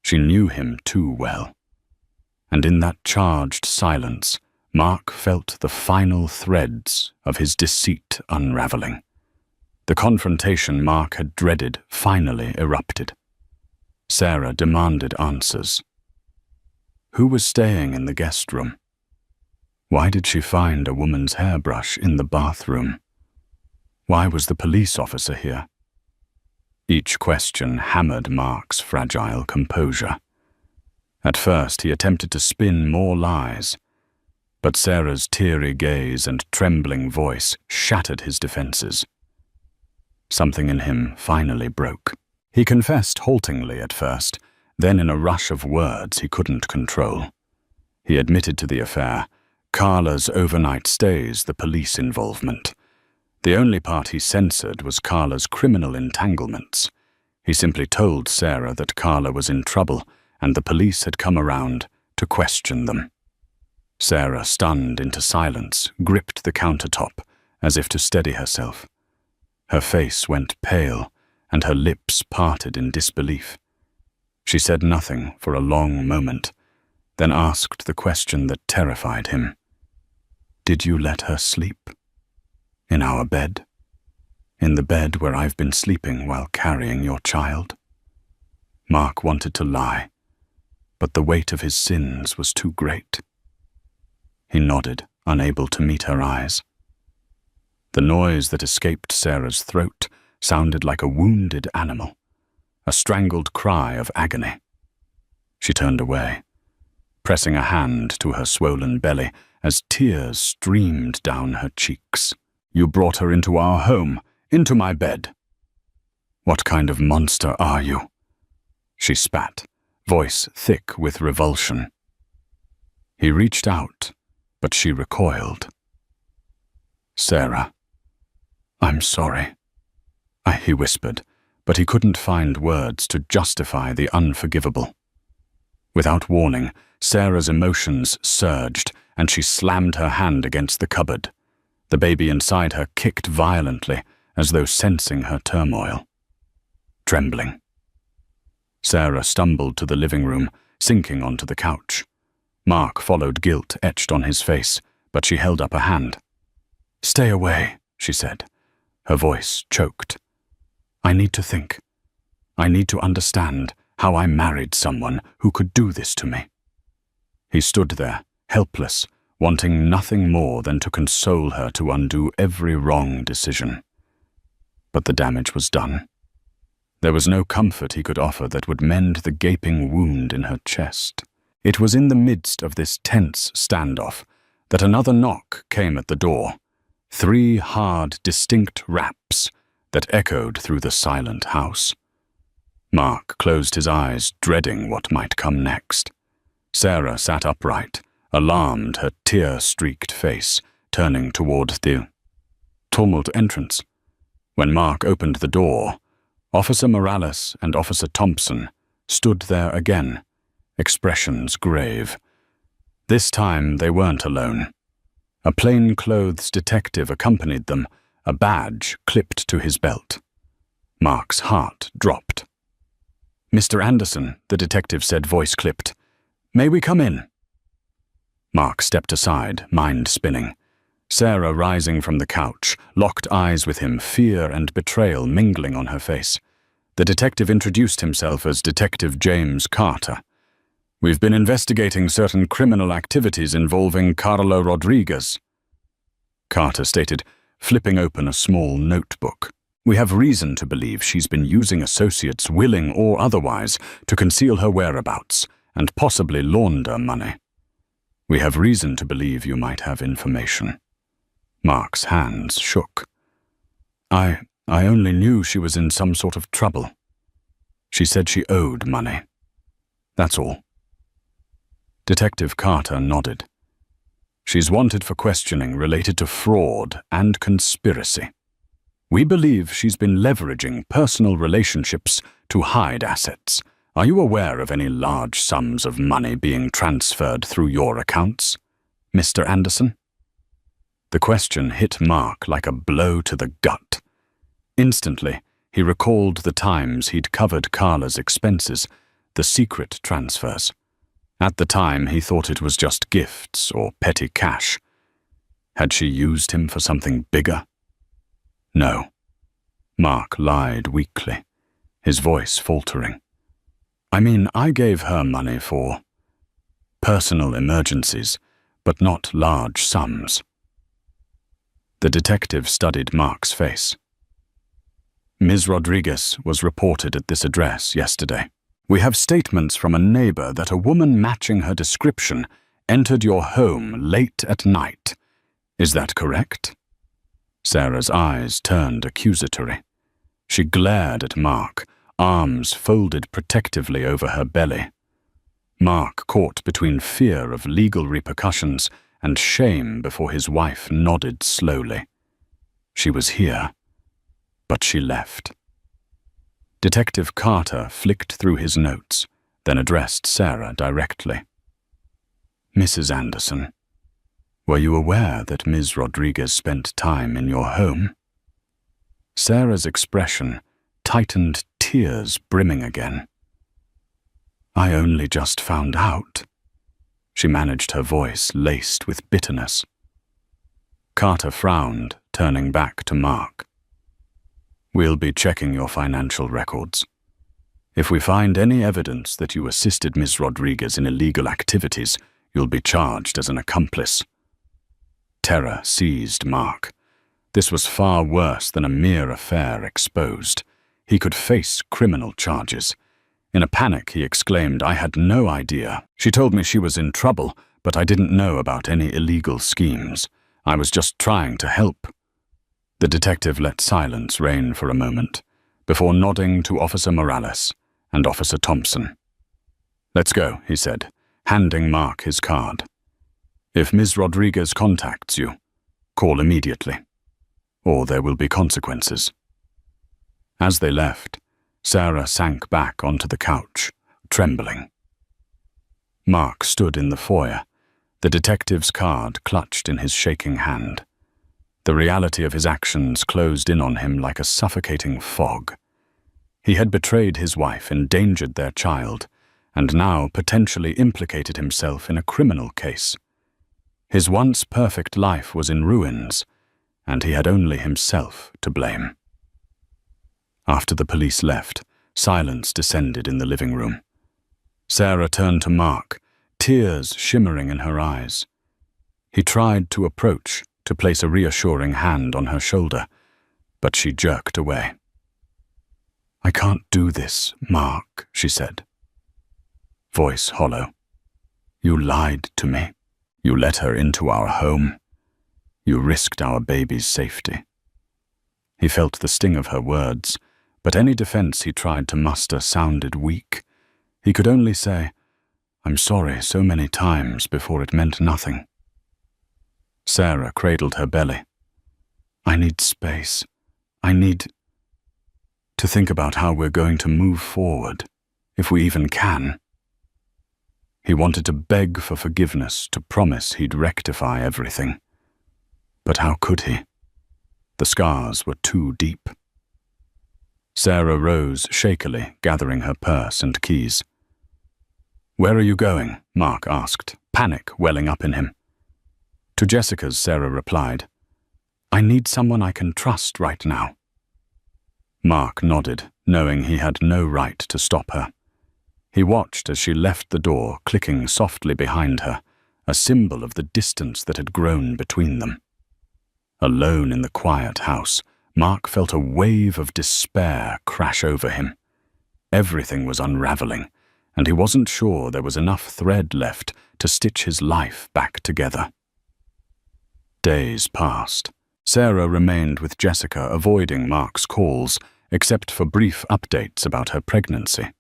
She knew him too well. And in that charged silence, Mark felt the final threads of his deceit unraveling. The confrontation Mark had dreaded finally erupted. Sarah demanded answers. Who was staying in the guest room? Why did she find a woman's hairbrush in the bathroom? Why was the police officer here? Each question hammered Mark's fragile composure. At first, he attempted to spin more lies, but Sarah's teary gaze and trembling voice shattered his defenses. Something in him finally broke. He confessed haltingly at first, then in a rush of words he couldn't control. He admitted to the affair, Carla's overnight stays, the police involvement. The only part he censored was Carla's criminal entanglements. He simply told Sarah that Carla was in trouble and the police had come around to question them. Sarah, stunned into silence, gripped the countertop as if to steady herself. Her face went pale, and her lips parted in disbelief. She said nothing for a long moment, then asked the question that terrified him. "Did you let her sleep? In our bed? In the bed where I've been sleeping while carrying your child?" Mark wanted to lie, but the weight of his sins was too great. He nodded, unable to meet her eyes. The noise that escaped Sarah's throat sounded like a wounded animal, a strangled cry of agony. She turned away, pressing a hand to her swollen belly as tears streamed down her cheeks. "You brought her into our home, into my bed. What kind of monster are you?" She spat, voice thick with revulsion. He reached out, but she recoiled. "Sarah, I'm sorry," he whispered, but he couldn't find words to justify the unforgivable. Without warning, Sarah's emotions surged, and she slammed her hand against the cupboard. The baby inside her kicked violently, as though sensing her turmoil. Trembling, Sarah stumbled to the living room, sinking onto the couch. Mark followed, guilt etched on his face, but she held up a hand. "Stay away," she said. Her voice choked. "I need to think. I need to understand how I married someone who could do this to me." He stood there, helpless, wanting nothing more than to console her to undo every wrong decision. But the damage was done. There was no comfort he could offer that would mend the gaping wound in her chest. It was in the midst of this tense standoff that another knock came at the door. 3 hard, distinct raps that echoed through the silent house. Mark closed his eyes, dreading what might come next. Sarah sat upright, alarmed, her tear-streaked face turning toward the tumult entrance. When Mark opened the door, Officer Morales and Officer Thompson stood there again, expressions grave. This time they weren't alone. A plain-clothes detective accompanied them, a badge clipped to his belt. Mark's heart dropped. "Mr. Anderson," the detective said, voice clipped. "May we come in?" Mark stepped aside, mind spinning. Sarah, rising from the couch, locked eyes with him, fear and betrayal mingling on her face. The detective introduced himself as Detective James Carter. "We've been investigating certain criminal activities involving Carla Rodriguez," Carter stated, flipping open a small notebook. "We have reason to believe she's been using associates, willing or otherwise, to conceal her whereabouts and possibly launder money. We have reason to believe you might have information." Mark's hands shook. I only knew she was in some sort of trouble. She said she owed money. That's all." Detective Carter nodded. "She's wanted for questioning related to fraud and conspiracy. We believe she's been leveraging personal relationships to hide assets. Are you aware of any large sums of money being transferred through your accounts, Mr. Anderson?" The question hit Mark like a blow to the gut. Instantly, he recalled the times he'd covered Carla's expenses, the secret transfers. At the time, he thought it was just gifts or petty cash. Had she used him for something bigger? No. Mark lied weakly, his voice faltering. "I mean, I gave her money for personal emergencies, but not large sums." The detective studied Mark's face. "Ms. Rodriguez was reported at this address yesterday. We have statements from a neighbor that a woman matching her description entered your home late at night. Is that correct?" Sarah's eyes turned accusatory. She glared at Mark, arms folded protectively over her belly. Mark caught between fear of legal repercussions and shame before his wife nodded slowly. She was here, but she left. Detective Carter flicked through his notes, then addressed Sarah directly. Mrs. Anderson, were you aware that Ms. Rodriguez spent time in your home? Sarah's expression tightened, tears brimming again. I only just found out. She managed her voice laced with bitterness. Carter frowned, turning back to Mark. We'll be checking your financial records. If we find any evidence that you assisted Ms. Rodriguez in illegal activities, you'll be charged as an accomplice. Terror seized Mark. This was far worse than a mere affair exposed. He could face criminal charges. In a panic, he exclaimed, I had no idea. She told me she was in trouble, but I didn't know about any illegal schemes. I was just trying to help. The detective let silence reign for a moment, before nodding to Officer Morales and Officer Thompson. Let's go, he said, handing Mark his card. If Ms. Rodriguez contacts you, call immediately, or there will be consequences. As they left, Sarah sank back onto the couch, trembling. Mark stood in the foyer, the detective's card clutched in his shaking hand. The reality of his actions closed in on him like a suffocating fog. He had betrayed his wife, endangered their child, and now potentially implicated himself in a criminal case. His once perfect life was in ruins, and he had only himself to blame. After the police left, silence descended in the living room. Sarah turned to Mark, tears shimmering in her eyes. He tried to approach, to place a reassuring hand on her shoulder, but she jerked away. I can't do this, Mark, she said. Voice hollow. You lied to me. You let her into our home. You risked our baby's safety. He felt the sting of her words, but any defense he tried to muster sounded weak. He could only say, I'm sorry so many times before it meant nothing. Sarah cradled her belly. I need space. I need to think about how we're going to move forward, if we even can. He wanted to beg for forgiveness, to promise he'd rectify everything. But how could he? The scars were too deep. Sarah rose shakily, gathering her purse and keys. Where are you going? Mark asked, panic welling up in him. To Jessica's, Sarah replied, I need someone I can trust right now. Mark nodded, knowing he had no right to stop her. He watched as she left the door, clicking softly behind her, a symbol of the distance that had grown between them. Alone in the quiet house, Mark felt a wave of despair crash over him. Everything was unraveling, and he wasn't sure there was enough thread left to stitch his life back together. Days passed. Sarah remained with Jessica, avoiding Mark's calls, except for brief updates about her pregnancy.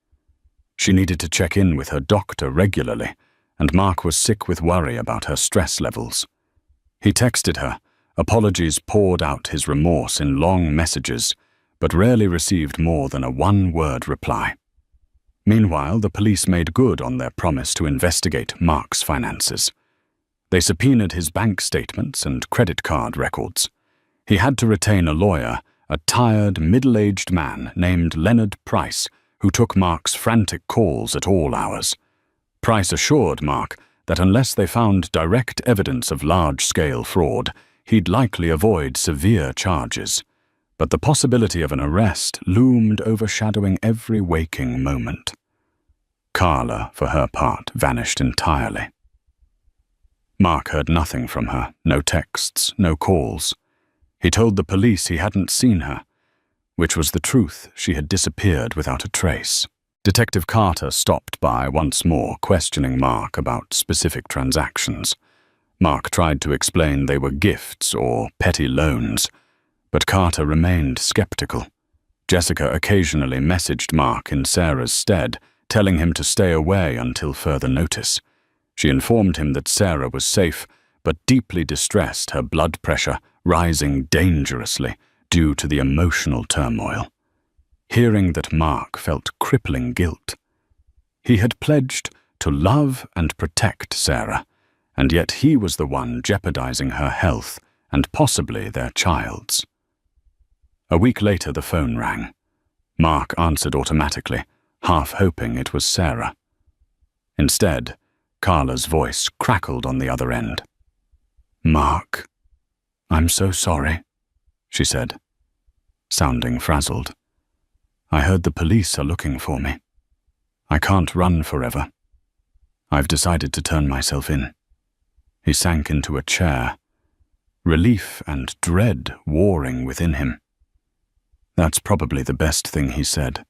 She needed to check in with her doctor regularly, and Mark was sick with worry about her stress levels. He texted her. Apologies poured out his remorse in long messages, but rarely received more than a one-word reply. Meanwhile, the police made good on their promise to investigate Mark's finances. They subpoenaed his bank statements and credit card records. He had to retain a lawyer, a tired, middle-aged man named Leonard Price, who took Mark's frantic calls at all hours. Price assured Mark that unless they found direct evidence of large-scale fraud, he'd likely avoid severe charges. But the possibility of an arrest loomed, overshadowing every waking moment. Carla, for her part, vanished entirely. Mark heard nothing from her, no texts, no calls. He told the police he hadn't seen her, which was the truth. She had disappeared without a trace. Detective Carter stopped by once more, questioning Mark about specific transactions. Mark tried to explain they were gifts or petty loans, but Carter remained skeptical. Jessica occasionally messaged Mark in Sarah's stead, telling him to stay away until further notice. She informed him that Sarah was safe, but deeply distressed, her blood pressure rising dangerously due to the emotional turmoil. Hearing that Mark felt crippling guilt. He had pledged to love and protect Sarah, and yet he was the one jeopardizing her health and possibly their child's. A week later the phone rang. Mark answered automatically, half hoping it was Sarah. Instead, Carla's voice crackled on the other end. "Mark, I'm so sorry," she said, sounding frazzled. "I heard the police are looking for me. I can't run forever. I've decided to turn myself in." He sank into a chair, relief and dread warring within him. "That's probably the best thing," he said.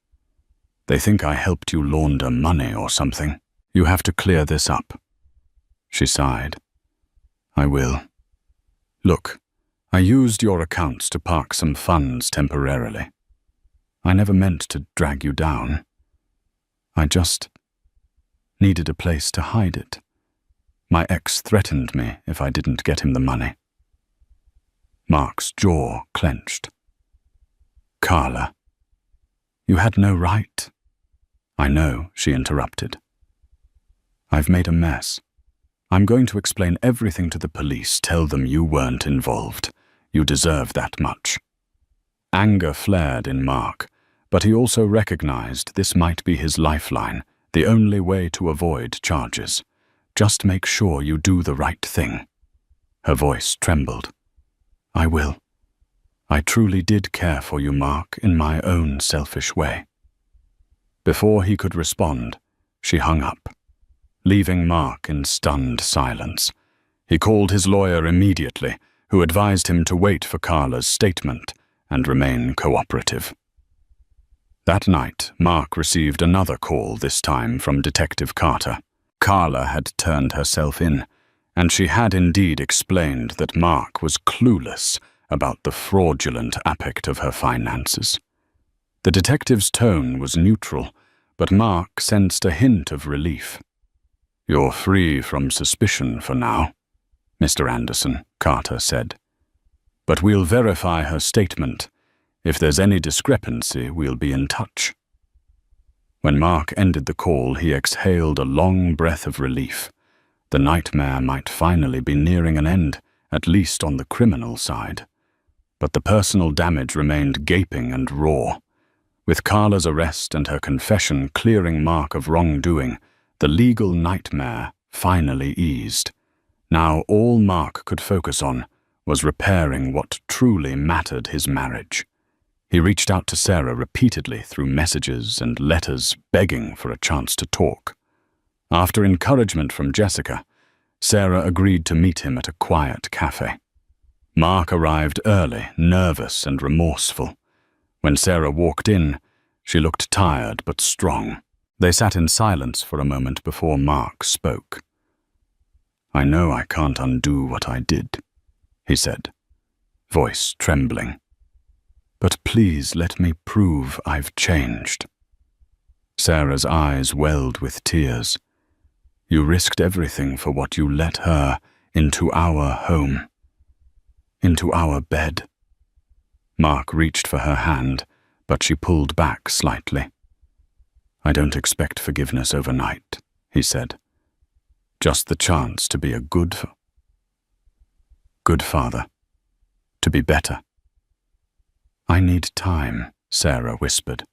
"They think I helped you launder money or something. You have to clear this up." She sighed. "I will. Look, I used your accounts to park some funds temporarily. I never meant to drag you down. I just needed a place to hide it. My ex threatened me if I didn't get him the money." Mark's jaw clenched. "Carla, you had no right." "I know," she interrupted. "I've made a mess. I'm going to explain everything to the police, tell them you weren't involved. You deserve that much." Anger flared in Mark, but he also recognized this might be his lifeline, the only way to avoid charges. "Just make sure you do the right thing." Her voice trembled. "I will. I truly did care for you, Mark, in my own selfish way." Before he could respond, she hung up, leaving Mark in stunned silence. He called his lawyer immediately, who advised him to wait for Carla's statement and remain cooperative. That night, Mark received another call, this time from Detective Carter. Carla had turned herself in, and she had indeed explained that Mark was clueless about the fraudulent aspect of her finances. The detective's tone was neutral, but Mark sensed a hint of relief. "You're free from suspicion for now, Mr. Anderson," Carter said. "But we'll verify her statement. If there's any discrepancy, we'll be in touch." When Mark ended the call, he exhaled a long breath of relief. The nightmare might finally be nearing an end, at least on the criminal side. But the personal damage remained gaping and raw. With Carla's arrest and her confession clearing Mark of wrongdoing, the legal nightmare finally eased. Now all Mark could focus on was repairing what truly mattered: his marriage. He reached out to Sarah repeatedly through messages and letters, begging for a chance to talk. After encouragement from Jessica, Sarah agreed to meet him at a quiet cafe. Mark arrived early, nervous and remorseful. When Sarah walked in, she looked tired but strong. They sat in silence for a moment before Mark spoke. "I know I can't undo what I did," he said, voice trembling. "But please let me prove I've changed." Sarah's eyes welled with tears. "You risked everything for what you let her into our home, into our bed." Mark reached for her hand, but she pulled back slightly. "I don't expect forgiveness overnight," he said. "Just the chance to be a good father, to be better." "I need time," Sarah whispered.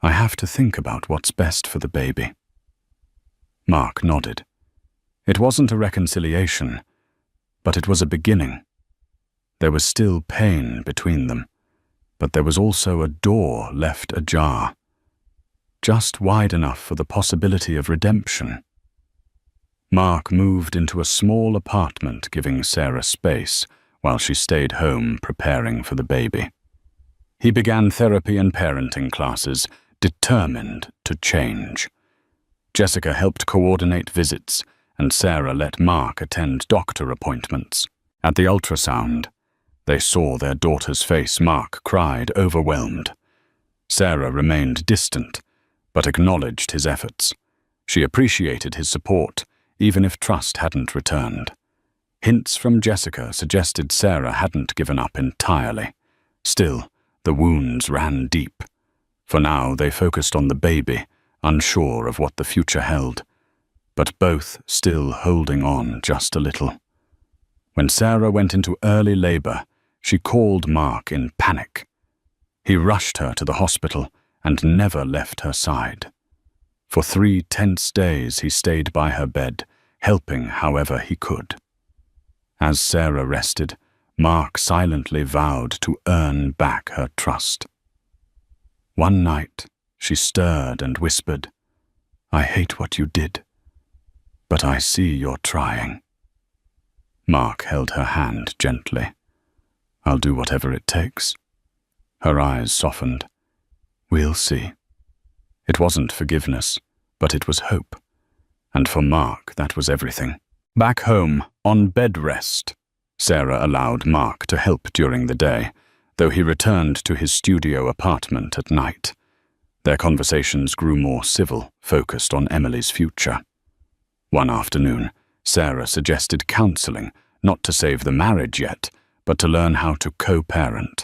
"I have to think about what's best for the baby." Mark nodded. It wasn't a reconciliation, but it was a beginning. There was still pain between them, but there was also a door left ajar, just wide enough for the possibility of redemption. Mark moved into a small apartment, giving Sarah space while she stayed home preparing for the baby. He began therapy and parenting classes, determined to change. Jessica helped coordinate visits, and Sarah let Mark attend doctor appointments. At the ultrasound, they saw their daughter's face. Mark cried, overwhelmed. Sarah remained distant, but acknowledged his efforts. She appreciated his support, even if trust hadn't returned. Hints from Jessica suggested Sarah hadn't given up entirely. Still, the wounds ran deep. For now, they focused on the baby, unsure of what the future held. but both still holding on just a little. When Sarah went into early labor, she called Mark in panic. He rushed her to the hospital and never left her side. For 3 tense days he stayed by her bed, helping however he could. As Sarah rested, Mark silently vowed to earn back her trust. One night, she stirred and whispered, "I hate what you did, but I see you're trying." Mark held her hand gently. "I'll do whatever it takes." Her eyes softened. "We'll see." It wasn't forgiveness, but it was hope. And for Mark, that was everything. Back home, on bed rest, Sarah allowed Mark to help during the day, though he returned to his studio apartment at night. Their conversations grew more civil, focused on Emily's future. One afternoon, Sarah suggested counseling, not to save the marriage yet, but to learn how to co-parent.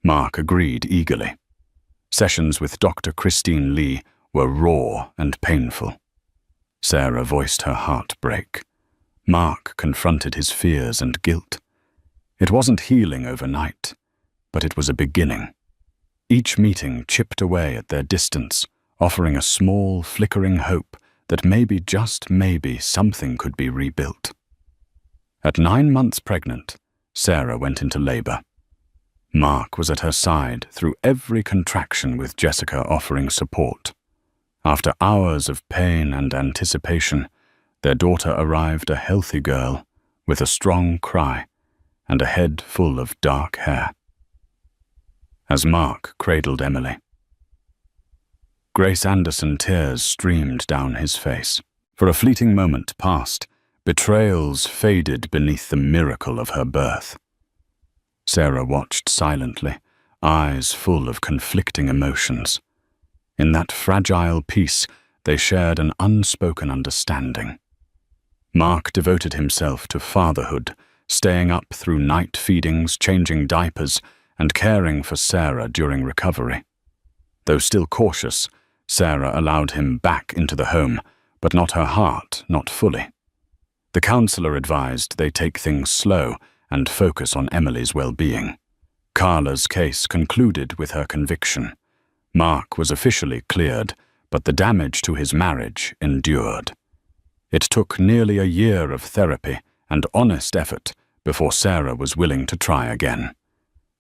Mark agreed eagerly. Sessions with Dr. Christine Lee were raw and painful. Sarah voiced her heartbreak. Mark confronted his fears and guilt. It wasn't healing overnight, but it was a beginning. Each meeting chipped away at their distance, offering a small, flickering hope that maybe, just maybe, something could be rebuilt. At 9 months pregnant, Sarah went into labor. Mark was at her side through every contraction, with Jessica offering support. After hours of pain and anticipation, their daughter arrived, a healthy girl with a strong cry and a head full of dark hair. As Mark cradled Emily, Grace Anderson, tears streamed down his face. For a fleeting moment past, betrayals faded beneath the miracle of her birth. Sarah watched silently, eyes full of conflicting emotions. In that fragile peace, they shared an unspoken understanding. Mark devoted himself to fatherhood, staying up through night feedings, changing diapers, and caring for Sarah during recovery. Though still cautious, Sarah allowed him back into the home, but not her heart, not fully. The counselor advised they take things slow and focus on Emily's well-being. Carla's case concluded with her conviction. Mark was officially cleared, but the damage to his marriage endured. It took nearly a year of therapy and honest effort before Sarah was willing to try again.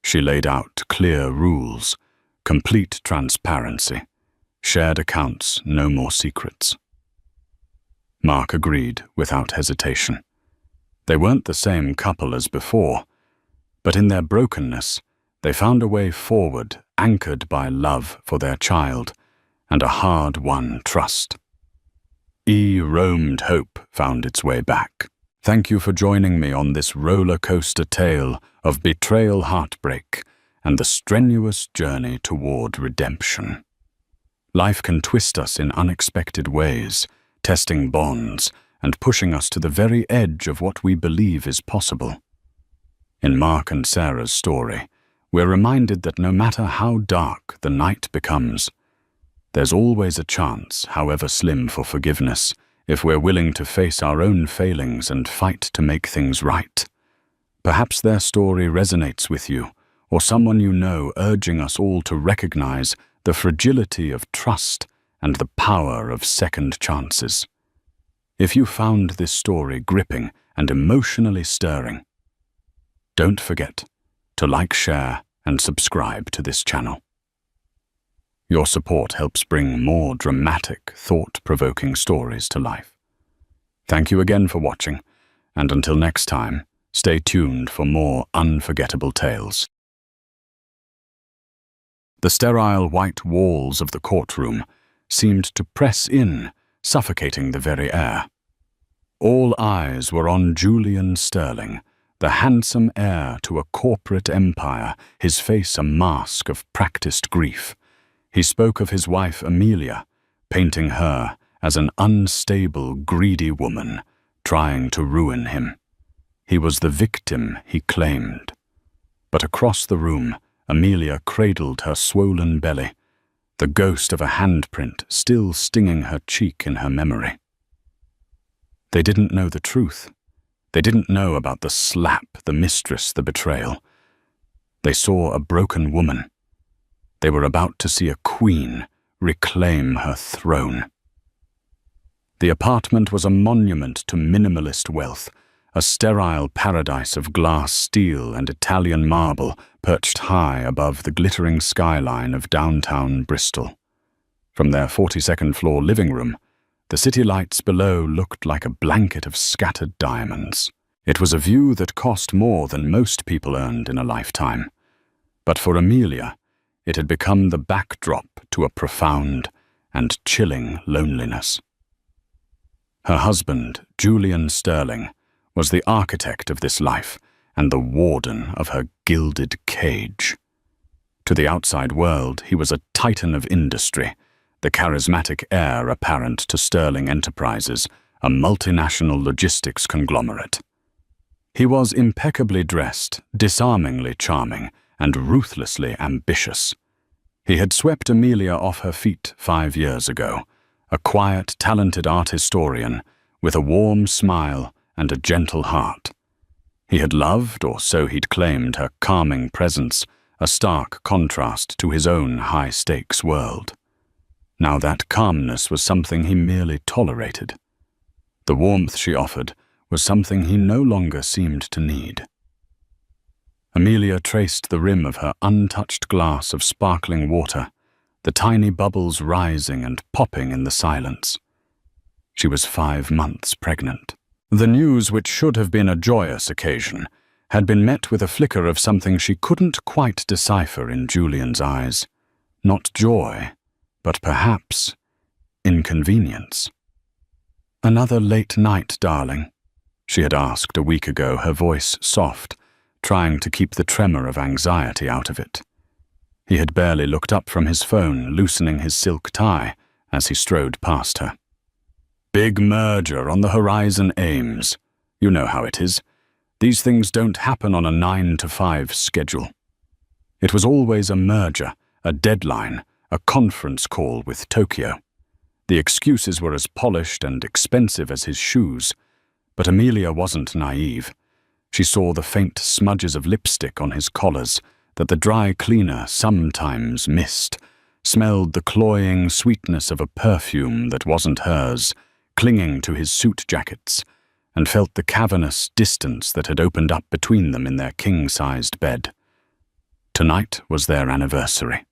She laid out clear rules, complete transparency, shared accounts, no more secrets. Mark agreed without hesitation. They weren't the same couple as before, but in their brokenness, they found a way forward, anchored by love for their child and a hard-won trust. Roamed hope found its way back. Thank you for joining me on this roller coaster tale of betrayal, heartbreak, and the strenuous journey toward redemption. Life can twist us in unexpected ways, testing bonds and pushing us to the very edge of what we believe is possible. In Mark and Sarah's story, we're reminded that no matter how dark the night becomes, there's always a chance, however slim, for forgiveness, if we're willing to face our own failings and fight to make things right. Perhaps their story resonates with you, or someone you know, urging us all to recognize the fragility of trust and the power of second chances. If you found this story gripping and emotionally stirring, don't forget to like, share, and subscribe to this channel. Your support helps bring more dramatic, thought-provoking stories to life. Thank you again for watching, and until next time, stay tuned for more unforgettable tales. The sterile white walls of the courtroom seemed to press in, suffocating the very air. All eyes were on Julian Sterling, the handsome heir to a corporate empire, his face a mask of practiced grief. He spoke of his wife Amelia, painting her as an unstable, greedy woman trying to ruin him. He was the victim, he claimed. But across the room, Amelia cradled her swollen belly, the ghost of a handprint still stinging her cheek in her memory. They didn't know the truth. They didn't know about the slap, the mistress, the betrayal. They saw a broken woman. They were about to see a queen reclaim her throne. The apartment was a monument to minimalist wealth, a sterile paradise of glass steel and Italian marble perched high above the glittering skyline of downtown Bristol. From their 42nd floor living room, the city lights below looked like a blanket of scattered diamonds. It was a view that cost more than most people earned in a lifetime. But for Amelia, it had become the backdrop to a profound and chilling loneliness. Her husband, Julian Sterling, was the architect of this life and the warden of her gilded cage. To the outside world, he was a titan of industry, the charismatic heir apparent to Sterling Enterprises, a multinational logistics conglomerate. He was impeccably dressed, disarmingly charming, and ruthlessly ambitious. He had swept Amelia off her feet 5 years ago, a quiet, talented art historian with a warm smile and a gentle heart. He had loved, or so he'd claimed, her calming presence, a stark contrast to his own high-stakes world. Now that calmness was something he merely tolerated. The warmth she offered was something he no longer seemed to need. Amelia traced the rim of her untouched glass of sparkling water, the tiny bubbles rising and popping in the silence. She was 5 months pregnant. The news, which should have been a joyous occasion, had been met with a flicker of something she couldn't quite decipher in Julian's eyes. Not joy, but perhaps inconvenience. "Another late night, darling?" she had asked a week ago, her voice soft, trying to keep the tremor of anxiety out of it. He had barely looked up from his phone, loosening his silk tie as he strode past her. "Big merger on the horizon, Ames. You know how it is. These things don't happen on a 9-to-5 schedule." It was always a merger, a deadline, a conference call with Tokyo. The excuses were as polished and expensive as his shoes, but Amelia wasn't naive. She saw the faint smudges of lipstick on his collars that the dry cleaner sometimes missed, smelled the cloying sweetness of a perfume that wasn't hers, clinging to his suit jackets, and felt the cavernous distance that had opened up between them in their king-sized bed. Tonight was their anniversary.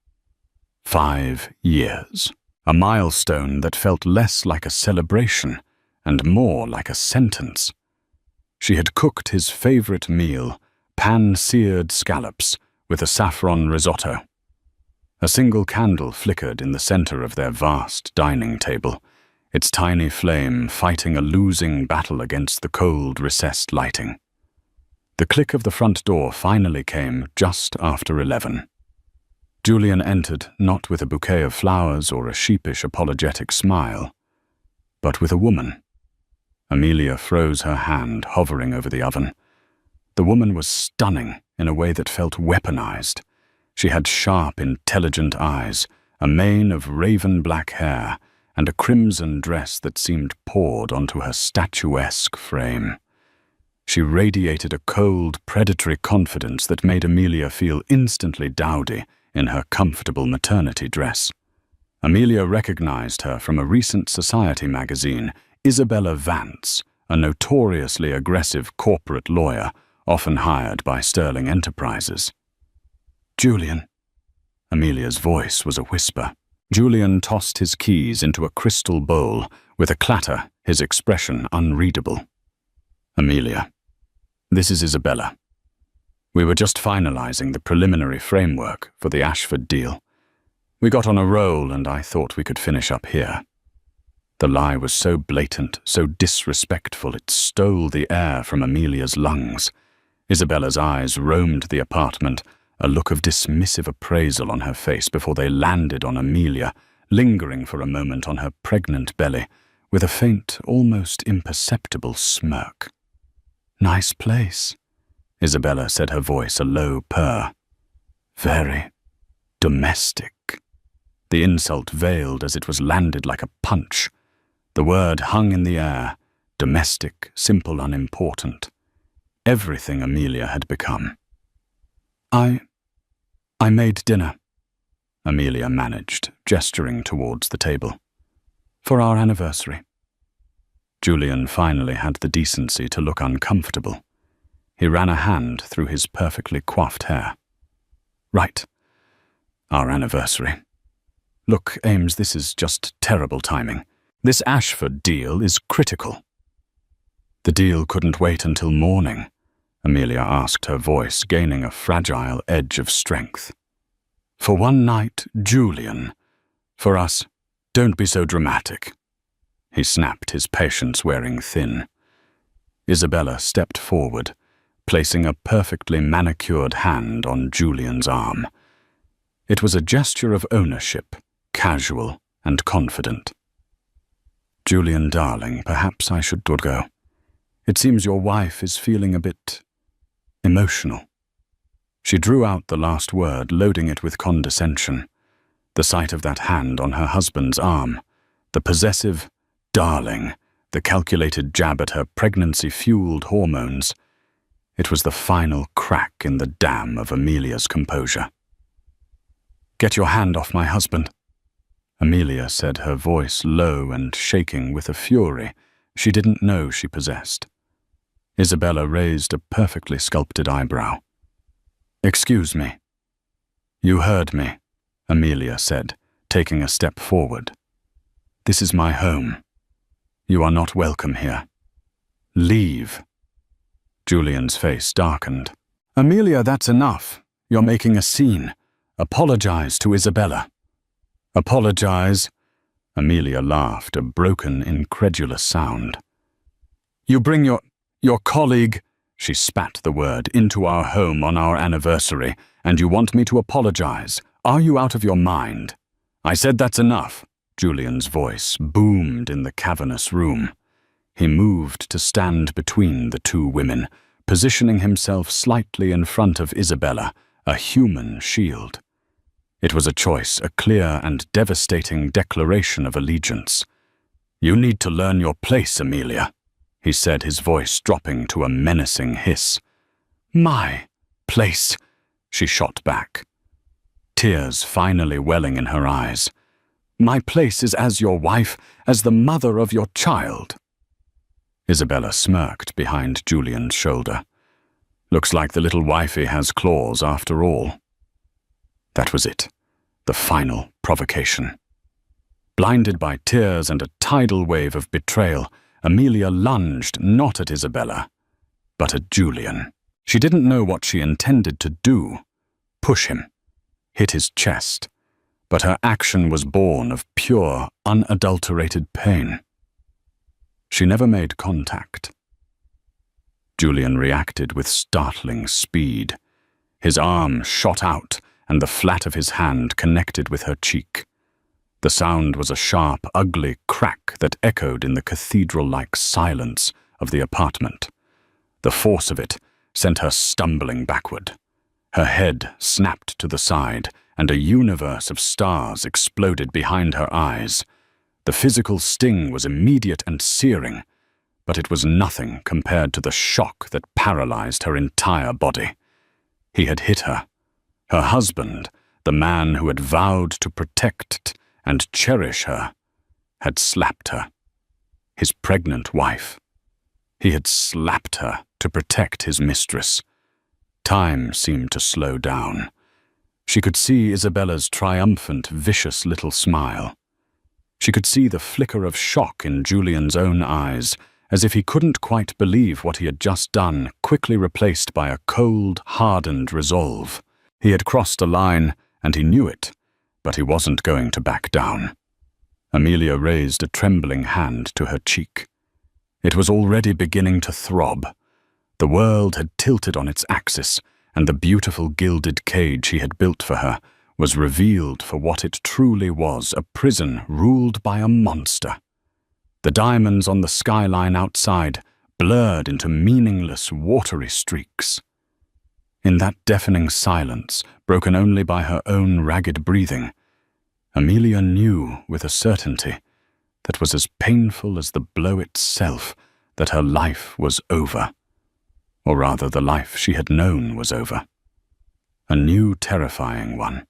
5 years. A milestone that felt less like a celebration and more like a sentence. She had cooked his favorite meal, pan-seared scallops, with a saffron risotto. A single candle flickered in the center of their vast dining table, its tiny flame fighting a losing battle against the cold, recessed lighting. The click of the front door finally came just after 11. Julian entered not with a bouquet of flowers or a sheepish apologetic smile, but with a woman. Amelia froze her hand, hovering over the oven. The woman was stunning in a way that felt weaponized. She had sharp, intelligent eyes, a mane of raven-black hair, and a crimson dress that seemed poured onto her statuesque frame. She radiated a cold, predatory confidence that made Amelia feel instantly dowdy in her comfortable maternity dress. Amelia recognized her from a recent society magazine, Isabella Vance, a notoriously aggressive corporate lawyer often hired by Sterling Enterprises. "Julian." Amelia's voice was a whisper. Julian tossed his keys into a crystal bowl with a clatter, his expression unreadable. "Amelia, this is Isabella. We were just finalizing the preliminary framework for the Ashford deal. We got on a roll and I thought we could finish up here." The lie was so blatant, so disrespectful, it stole the air from Amelia's lungs. Isabella's eyes roamed the apartment, a look of dismissive appraisal on her face before they landed on Amelia, lingering for a moment on her pregnant belly, with a faint, almost imperceptible smirk. "Nice place," Isabella said, her voice a low purr. "Very domestic." The insult veiled as it was landed like a punch. The word hung in the air, domestic, simple, unimportant. Everything Amelia had become. I made dinner," Amelia managed, gesturing towards the table. "For our anniversary." Julian finally had the decency to look uncomfortable. He ran a hand through his perfectly coiffed hair. "Right. Our anniversary. Look, Ames, this is just terrible timing. This Ashford deal is critical." "The deal couldn't wait until morning," Amelia asked, her voice gaining a fragile edge of strength. "For one night, Julian. For us, don't be so dramatic." He snapped, his patience wearing thin. Isabella stepped forward, placing a perfectly manicured hand on Julian's arm. It was a gesture of ownership, casual and confident. "Julian, darling, perhaps I should go. It seems your wife is feeling a bit emotional." She drew out the last word, loading it with condescension. The sight of that hand on her husband's arm, the possessive darling, the calculated jab at her pregnancy-fueled hormones, it was the final crack in the dam of Amelia's composure. "Get your hand off my husband," Amelia said, her voice low and shaking with a fury she didn't know she possessed. Isabella raised a perfectly sculpted eyebrow. "Excuse me." "You heard me," Amelia said, taking a step forward. "This is my home. You are not welcome here. Leave." Julian's face darkened. "Amelia, that's enough. You're making a scene. Apologize to Isabella." "Apologize?" Amelia laughed, a broken, incredulous sound. "You bring your colleague," she spat the word, "into our home on our anniversary, and you want me to apologize? Are you out of your mind?" "I said that's enough." Julian's voice boomed in the cavernous room. He moved to stand between the two women, positioning himself slightly in front of Isabella, a human shield. It was a choice, a clear and devastating declaration of allegiance. "You need to learn your place, Amelia," he said, his voice dropping to a menacing hiss. "My place," she shot back, tears finally welling in her eyes. "My place is as your wife, as the mother of your child." Isabella smirked behind Julian's shoulder. "Looks like the little wifey has claws after all." That was it, the final provocation. Blinded by tears and a tidal wave of betrayal, Amelia lunged not at Isabella, but at Julian. She didn't know what she intended to do. Push him, hit his chest, but her action was born of pure, unadulterated pain. She never made contact. Julian reacted with startling speed. His arm shot out, and the flat of his hand connected with her cheek. The sound was a sharp, ugly crack that echoed in the cathedral-like silence of the apartment. The force of it sent her stumbling backward. Her head snapped to the side, and a universe of stars exploded behind her eyes. The physical sting was immediate and searing, but it was nothing compared to the shock that paralyzed her entire body. He had hit her. Her husband, the man who had vowed to protect and cherish her, had slapped her. His pregnant wife. He had slapped her to protect his mistress. Time seemed to slow down. She could see Isabella's triumphant, vicious little smile. She could see the flicker of shock in Julian's own eyes, as if he couldn't quite believe what he had just done, quickly replaced by a cold, hardened resolve. He had crossed a line, and he knew it, but he wasn't going to back down. Amelia raised a trembling hand to her cheek. It was already beginning to throb. The world had tilted on its axis, and the beautiful gilded cage he had built for her was revealed for what it truly was, a prison ruled by a monster. The diamonds on the skyline outside blurred into meaningless, watery streaks. In that deafening silence, broken only by her own ragged breathing, Amelia knew with a certainty that was as painful as the blow itself that her life was over. Or rather, the life she had known was over. A new terrifying one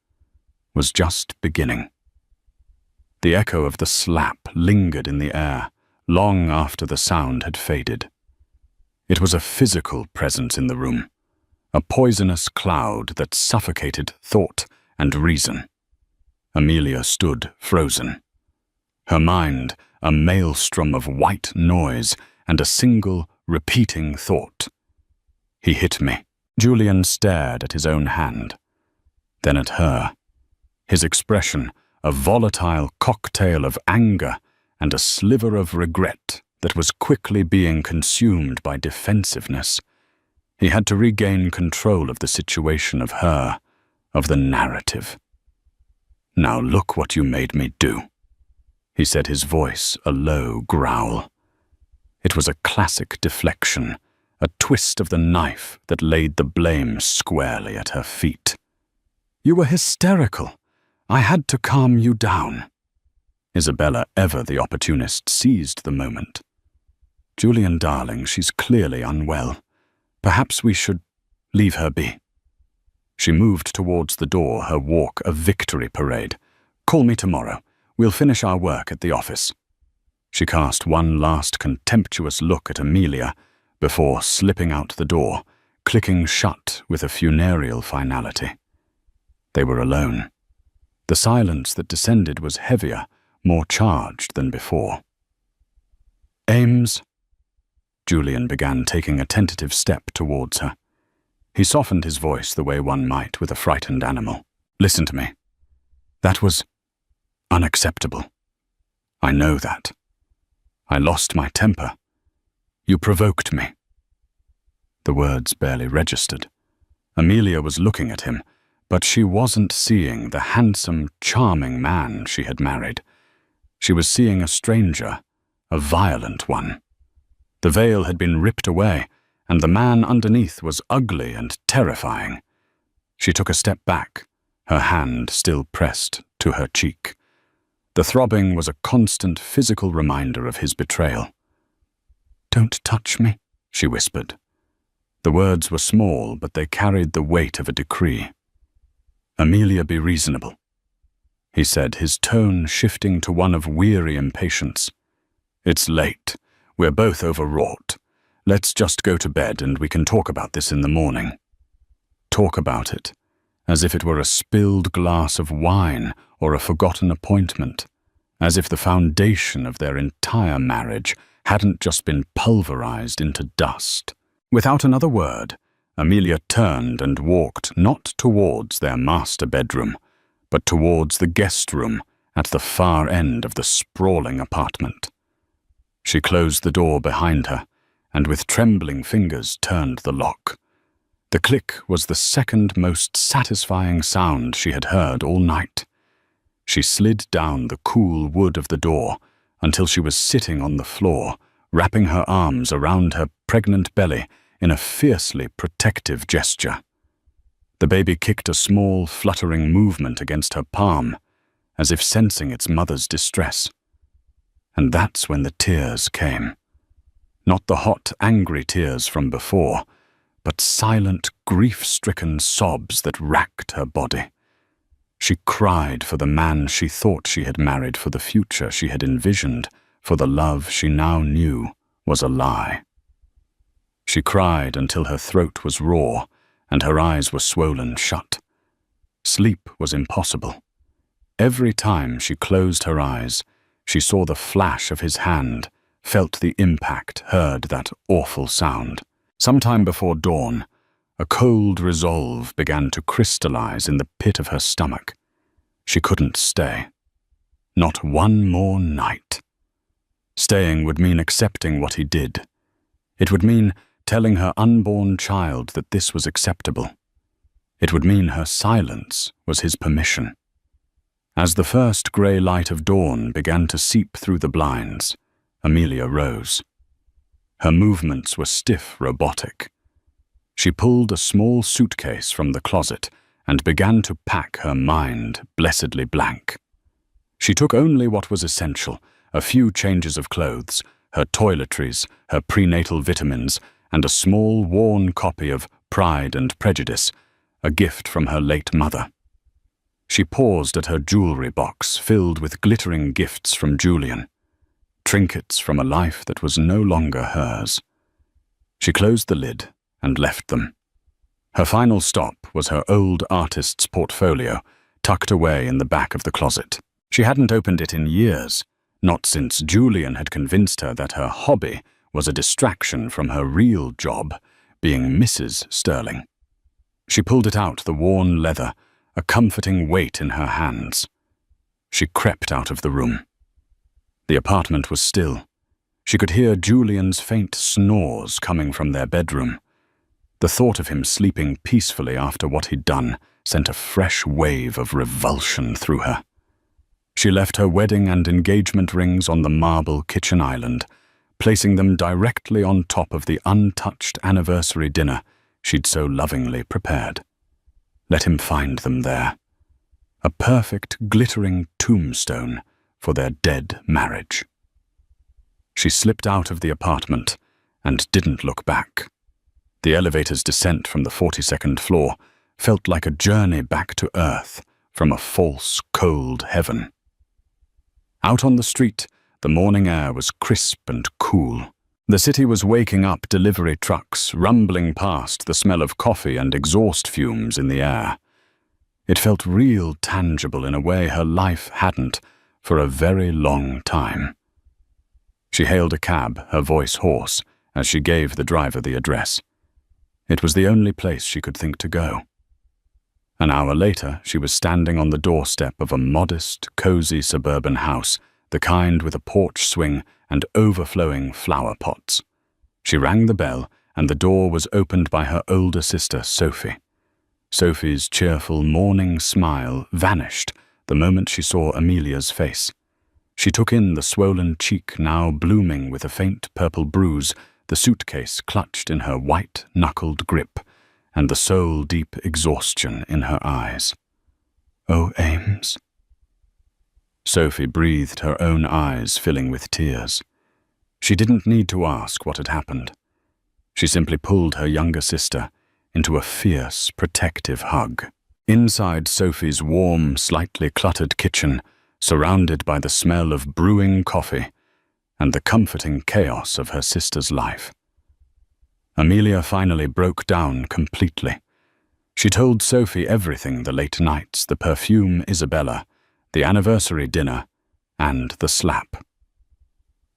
was just beginning. The echo of the slap lingered in the air long after the sound had faded. It was a physical presence in the room, a poisonous cloud that suffocated thought and reason. Amelia stood frozen. Her mind a maelstrom of white noise and a single repeating thought. He hit me. Julian stared at his own hand, then at her. His expression a volatile cocktail of anger and a sliver of regret that was quickly being consumed by defensiveness. He had to regain control of the situation, of her, of the narrative. "Now look what you made me do," he said, his voice a low growl. It was a classic deflection, a twist of the knife that laid the blame squarely at her feet. "You were hysterical. I had to calm you down." Isabella, ever the opportunist, seized the moment. "Julian, darling, she's clearly unwell. Perhaps we should leave her be." She moved towards the door, her walk a victory parade. "Call me tomorrow. We'll finish our work at the office." She cast one last contemptuous look at Amelia before slipping out the door, clicking shut with a funereal finality. They were alone. The silence that descended was heavier, more charged than before. "Ames?" Julian began, taking a tentative step towards her. He softened his voice the way one might with a frightened animal. "Listen to me. That was unacceptable. I know that. I lost my temper. You provoked me." The words barely registered. Amelia was looking at him, but she wasn't seeing the handsome, charming man she had married. She was seeing a stranger, a violent one. The veil had been ripped away, and the man underneath was ugly and terrifying. She took a step back, her hand still pressed to her cheek. The throbbing was a constant physical reminder of his betrayal. "Don't touch me," she whispered. The words were small, but they carried the weight of a decree. "Amelia, be reasonable," he said, his tone shifting to one of weary impatience. "It's late. We're both overwrought. Let's just go to bed and we can talk about this in the morning." Talk about it, as if it were a spilled glass of wine or a forgotten appointment, as if the foundation of their entire marriage hadn't just been pulverized into dust. Without another word, Amelia turned and walked not towards their master bedroom, but towards the guest room at the far end of the sprawling apartment. She closed the door behind her, and with trembling fingers turned the lock. The click was the second most satisfying sound she had heard all night. She slid down the cool wood of the door until she was sitting on the floor, wrapping her arms around her pregnant belly in a fiercely protective gesture. The baby kicked a small, fluttering movement against her palm, as if sensing its mother's distress. And that's when the tears came. Not the hot, angry tears from before, but silent, grief-stricken sobs that racked her body. She cried for the man she thought she had married, for the future she had envisioned, for the love she now knew was a lie. She cried until her throat was raw and her eyes were swollen shut. Sleep was impossible. Every time she closed her eyes, she saw the flash of his hand, felt the impact, heard that awful sound. Sometime before dawn, a cold resolve began to crystallize in the pit of her stomach. She couldn't stay. Not one more night. Staying would mean accepting what he did. It would mean telling her unborn child that this was acceptable. It would mean her silence was his permission. As the first grey light of dawn began to seep through the blinds, Amelia rose. Her movements were stiff, robotic. She pulled a small suitcase from the closet and began to pack, her mind blessedly blank. She took only what was essential, a few changes of clothes, her toiletries, her prenatal vitamins, and a small, worn copy of Pride and Prejudice, a gift from her late mother. She paused at her jewelry box filled with glittering gifts from Julian, trinkets from a life that was no longer hers. She closed the lid and left them. Her final stop was her old artist's portfolio, tucked away in the back of the closet. She hadn't opened it in years, not since Julian had convinced her that her hobby was a distraction from her real job, being Mrs. Sterling. She pulled it out, the worn leather, a comforting weight in her hands. She crept out of the room. The apartment was still. She could hear Julian's faint snores coming from their bedroom. The thought of him sleeping peacefully after what he'd done sent a fresh wave of revulsion through her. She left her wedding and engagement rings on the marble kitchen island, placing them directly on top of the untouched anniversary dinner she'd so lovingly prepared. Let him find them there. A perfect, glittering tombstone for their dead marriage. She slipped out of the apartment and didn't look back. The elevator's descent from the 42nd floor felt like a journey back to Earth from a false, cold heaven. Out on the street, the morning air was crisp and cool. The city was waking up, delivery trucks rumbling past, the smell of coffee and exhaust fumes in the air. It felt real, tangible in a way her life hadn't for a very long time. She hailed a cab, her voice hoarse, as she gave the driver the address. It was the only place she could think to go. An hour later, she was standing on the doorstep of a modest, cozy suburban house, the kind with a porch swing and overflowing flower pots. She rang the bell, and the door was opened by her older sister, Sophie. Sophie's cheerful morning smile vanished the moment she saw Amelia's face. She took in the swollen cheek now blooming with a faint purple bruise, the suitcase clutched in her white-knuckled grip, and the soul-deep exhaustion in her eyes. "Oh, Ames." Sophie breathed, her own eyes filling with tears. She didn't need to ask what had happened. She simply pulled her younger sister into a fierce, protective hug. Inside Sophie's warm, slightly cluttered kitchen, surrounded by the smell of brewing coffee and the comforting chaos of her sister's life, Amelia finally broke down completely. She told Sophie everything: the late nights, the perfume Isabella, the anniversary dinner, and the slap.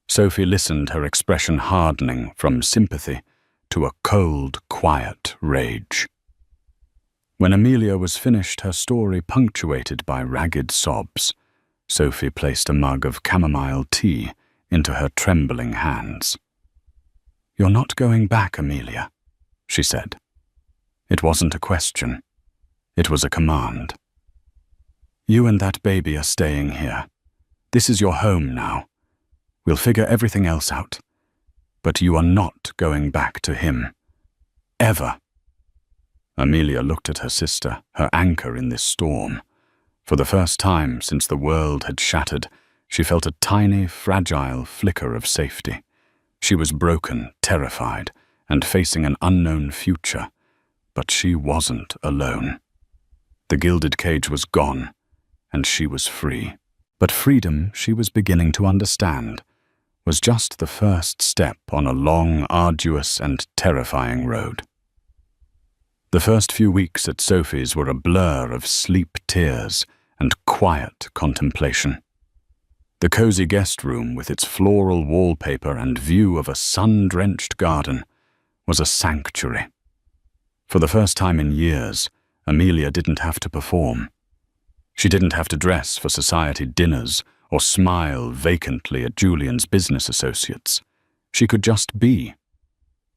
Sophie listened, her expression hardening from sympathy to a cold, quiet rage. When Amelia was finished, her story punctuated by ragged sobs, Sophie placed a mug of chamomile tea into her trembling hands. "You're not going back, Amelia," she said. It wasn't a question. It was a command. "You and that baby are staying here. This is your home now. We'll figure everything else out. But you are not going back to him. Ever." Amelia looked at her sister, her anchor in this storm. For the first time since the world had shattered, she felt a tiny, fragile flicker of safety. She was broken, terrified, and facing an unknown future. But she wasn't alone. The gilded cage was gone, and she was free. But freedom, she was beginning to understand, was just the first step on a long, arduous, and terrifying road. The first few weeks at Sophie's were a blur of sleep tears and quiet contemplation. The cozy guest room, with its floral wallpaper and view of a sun-drenched garden, was a sanctuary. For the first time in years, Amelia didn't have to perform. She didn't have to dress for society dinners or smile vacantly at Julian's business associates. She could just be.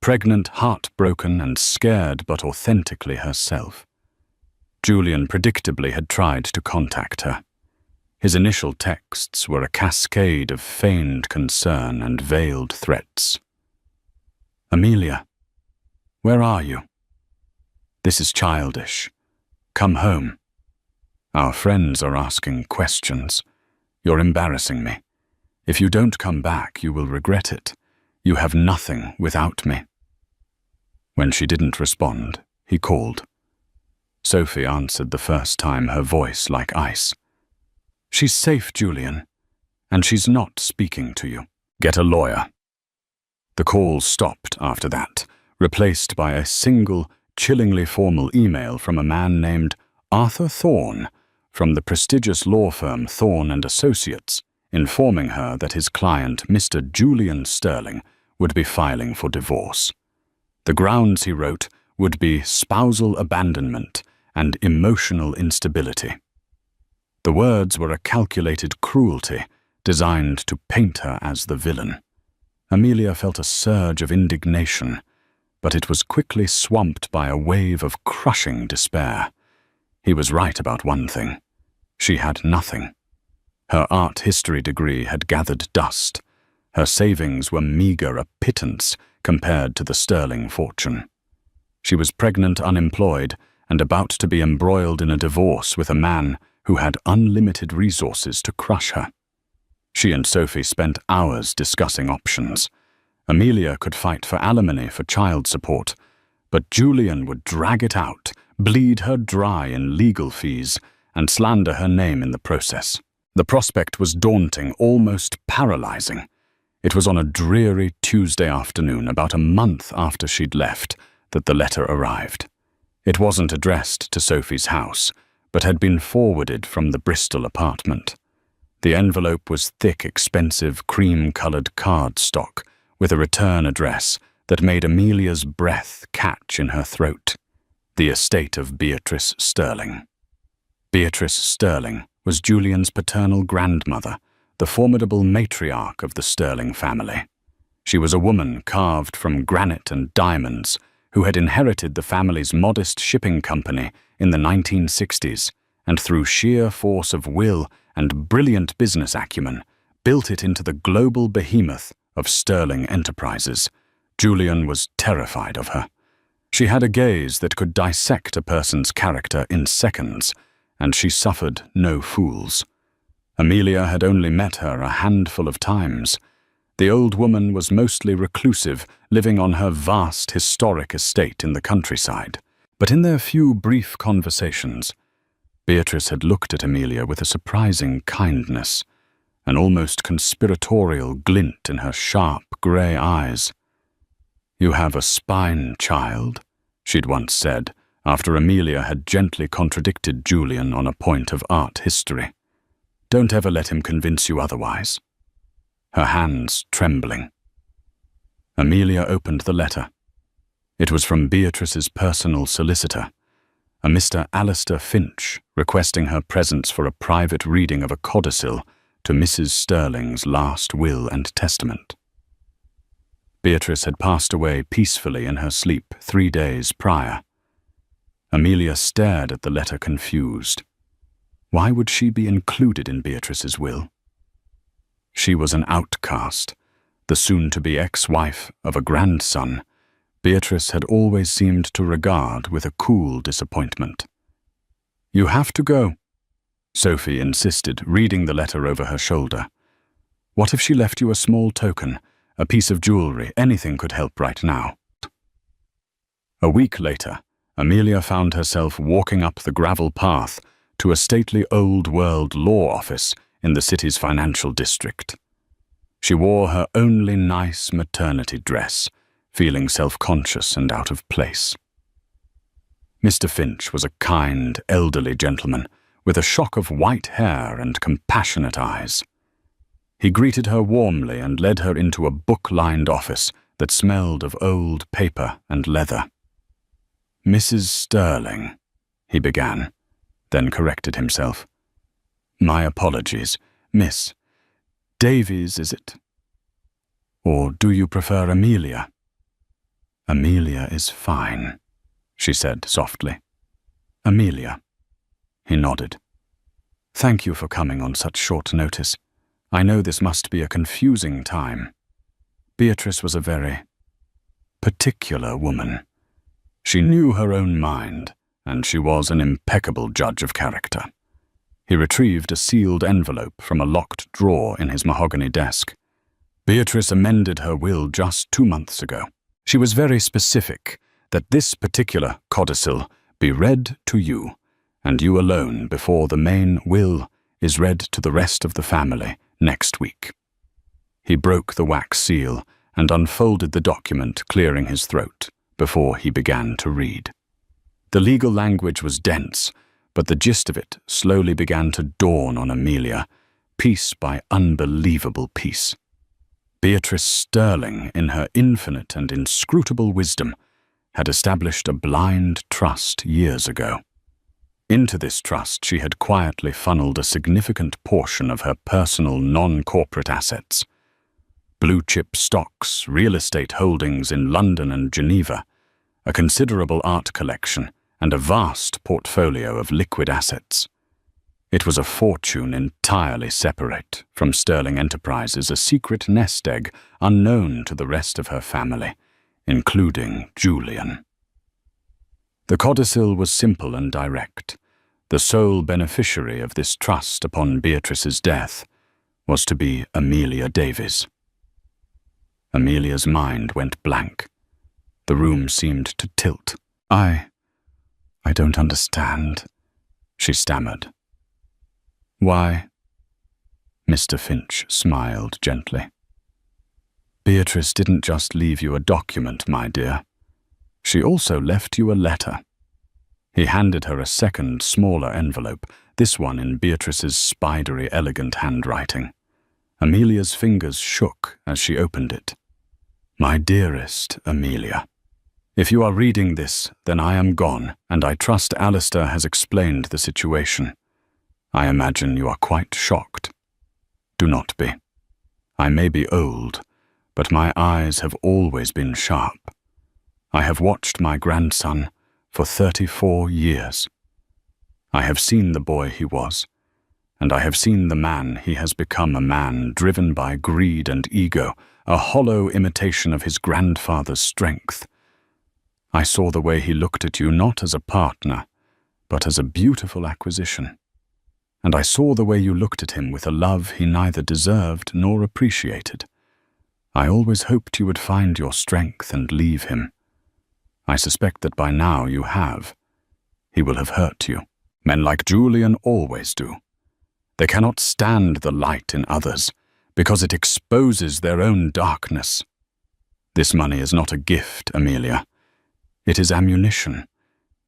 Pregnant, heartbroken, and scared, but authentically herself. Julian predictably had tried to contact her. His initial texts were a cascade of feigned concern and veiled threats. "Amelia, where are you? This is childish. Come home. Our friends are asking questions. You're embarrassing me. If you don't come back, you will regret it. You have nothing without me." When she didn't respond, he called. Sophie answered the first time, her voice like ice. "She's safe, Julian, and she's not speaking to you. Get a lawyer." The call stopped after that, replaced by a single, chillingly formal email from a man named Arthur Thorne from the prestigious law firm Thorne and Associates, informing her that his client, Mr. Julian Sterling, would be filing for divorce. The grounds, he wrote, would be spousal abandonment and emotional instability. The words were a calculated cruelty designed to paint her as the villain. Amelia felt a surge of indignation, but it was quickly swamped by a wave of crushing despair. He was right about one thing. She had nothing. Her art history degree had gathered dust. Her savings were meager, a pittance compared to the Sterling fortune. She was pregnant, unemployed, and about to be embroiled in a divorce with a man who had unlimited resources to crush her. She and Sophie spent hours discussing options. Amelia could fight for alimony for child support, but Julian would drag it out, bleed her dry in legal fees, and slander her name in the process. The prospect was daunting, almost paralyzing. It was on a dreary Tuesday afternoon, about a month after she'd left, that the letter arrived. It wasn't addressed to Sophie's house, but had been forwarded from the Bristol apartment. The envelope was thick, expensive, cream-colored cardstock with a return address that made Amelia's breath catch in her throat. The estate of Beatrice Sterling. Beatrice Sterling was Julian's paternal grandmother, the formidable matriarch of the Sterling family. She was a woman carved from granite and diamonds who had inherited the family's modest shipping company in the 1960s and through sheer force of will and brilliant business acumen built it into the global behemoth of Sterling Enterprises. Julian was terrified of her. She had a gaze that could dissect a person's character in seconds, and she suffered no fools. Amelia had only met her a handful of times. The old woman was mostly reclusive, living on her vast historic estate in the countryside. But in their few brief conversations, Beatrice had looked at Amelia with a surprising kindness, an almost conspiratorial glint in her sharp grey eyes. "You have a spine, child," she'd once said, after Amelia had gently contradicted Julian on a point of art history. "Don't ever let him convince you otherwise." Her hands trembling. Amelia opened the letter. It was from Beatrice's personal solicitor, a Mr. Alistair Finch, requesting her presence for a private reading of a codicil to Mrs. Sterling's last will and testament. Beatrice had passed away peacefully in her sleep 3 days prior. Amelia stared at the letter confused. Why would she be included in Beatrice's will? She was an outcast, the soon-to-be ex-wife of a grandson Beatrice had always seemed to regard with a cool disappointment. "You have to go," Sophie insisted, reading the letter over her shoulder. "What if she left you a small token, a piece of jewelry? Anything could help right now." A week later, Amelia found herself walking up the gravel path to a stately old-world law office in the city's financial district. She wore her only nice maternity dress, feeling self-conscious and out of place. Mr. Finch was a kind, elderly gentleman with a shock of white hair and compassionate eyes. He greeted her warmly and led her into a book-lined office that smelled of old paper and leather. "Mrs. Sterling," he began, then corrected himself. "My apologies. Miss Davies, is it? Or do you prefer Amelia?" "Amelia is fine," she said softly. "Amelia." He nodded. "Thank you for coming on such short notice. I know this must be a confusing time. Beatrice was a very particular woman. She knew her own mind, and she was an impeccable judge of character. He retrieved a sealed envelope from a locked drawer in his mahogany desk. Beatrice amended her will just 2 months ago. She was very specific that this particular codicil be read to you, and you alone, before the main will is read to the rest of the family next week. He broke the wax seal and unfolded the document, clearing his throat, before he began to read. The legal language was dense, but the gist of it slowly began to dawn on Amelia, piece by unbelievable piece. Beatrice Sterling, in her infinite and inscrutable wisdom, had established a blind trust years ago. Into this trust she had quietly funneled a significant portion of her personal non-corporate assets. Blue-chip stocks, real estate holdings in London and Geneva, a considerable art collection, and a vast portfolio of liquid assets. It was a fortune entirely separate from Sterling Enterprises, a secret nest egg unknown to the rest of her family, including Julian. The codicil was simple and direct. The sole beneficiary of this trust upon Beatrice's death was to be Amelia Davies. Amelia's mind went blank. The room seemed to tilt. I don't understand," she stammered. "Why?" Mr. Finch smiled gently. "Beatrice didn't just leave you a document, my dear. She also left you a letter." He handed her a second, smaller envelope, this one in Beatrice's spidery, elegant handwriting. Amelia's fingers shook as she opened it. "My dearest Amelia, if you are reading this, then I am gone, and I trust Alistair has explained the situation. I imagine you are quite shocked. Do not be. I may be old, but my eyes have always been sharp. I have watched my grandson for 34 years. I have seen the boy he was, and I have seen the man he has become, a man driven by greed and ego, a hollow imitation of his grandfather's strength. I saw the way he looked at you not as a partner, but as a beautiful acquisition. And I saw the way you looked at him with a love he neither deserved nor appreciated. I always hoped you would find your strength and leave him. I suspect that by now you have. He will have hurt you. Men like Julian always do. They cannot stand the light in others, because it exposes their own darkness. This money is not a gift, Amelia. It is ammunition.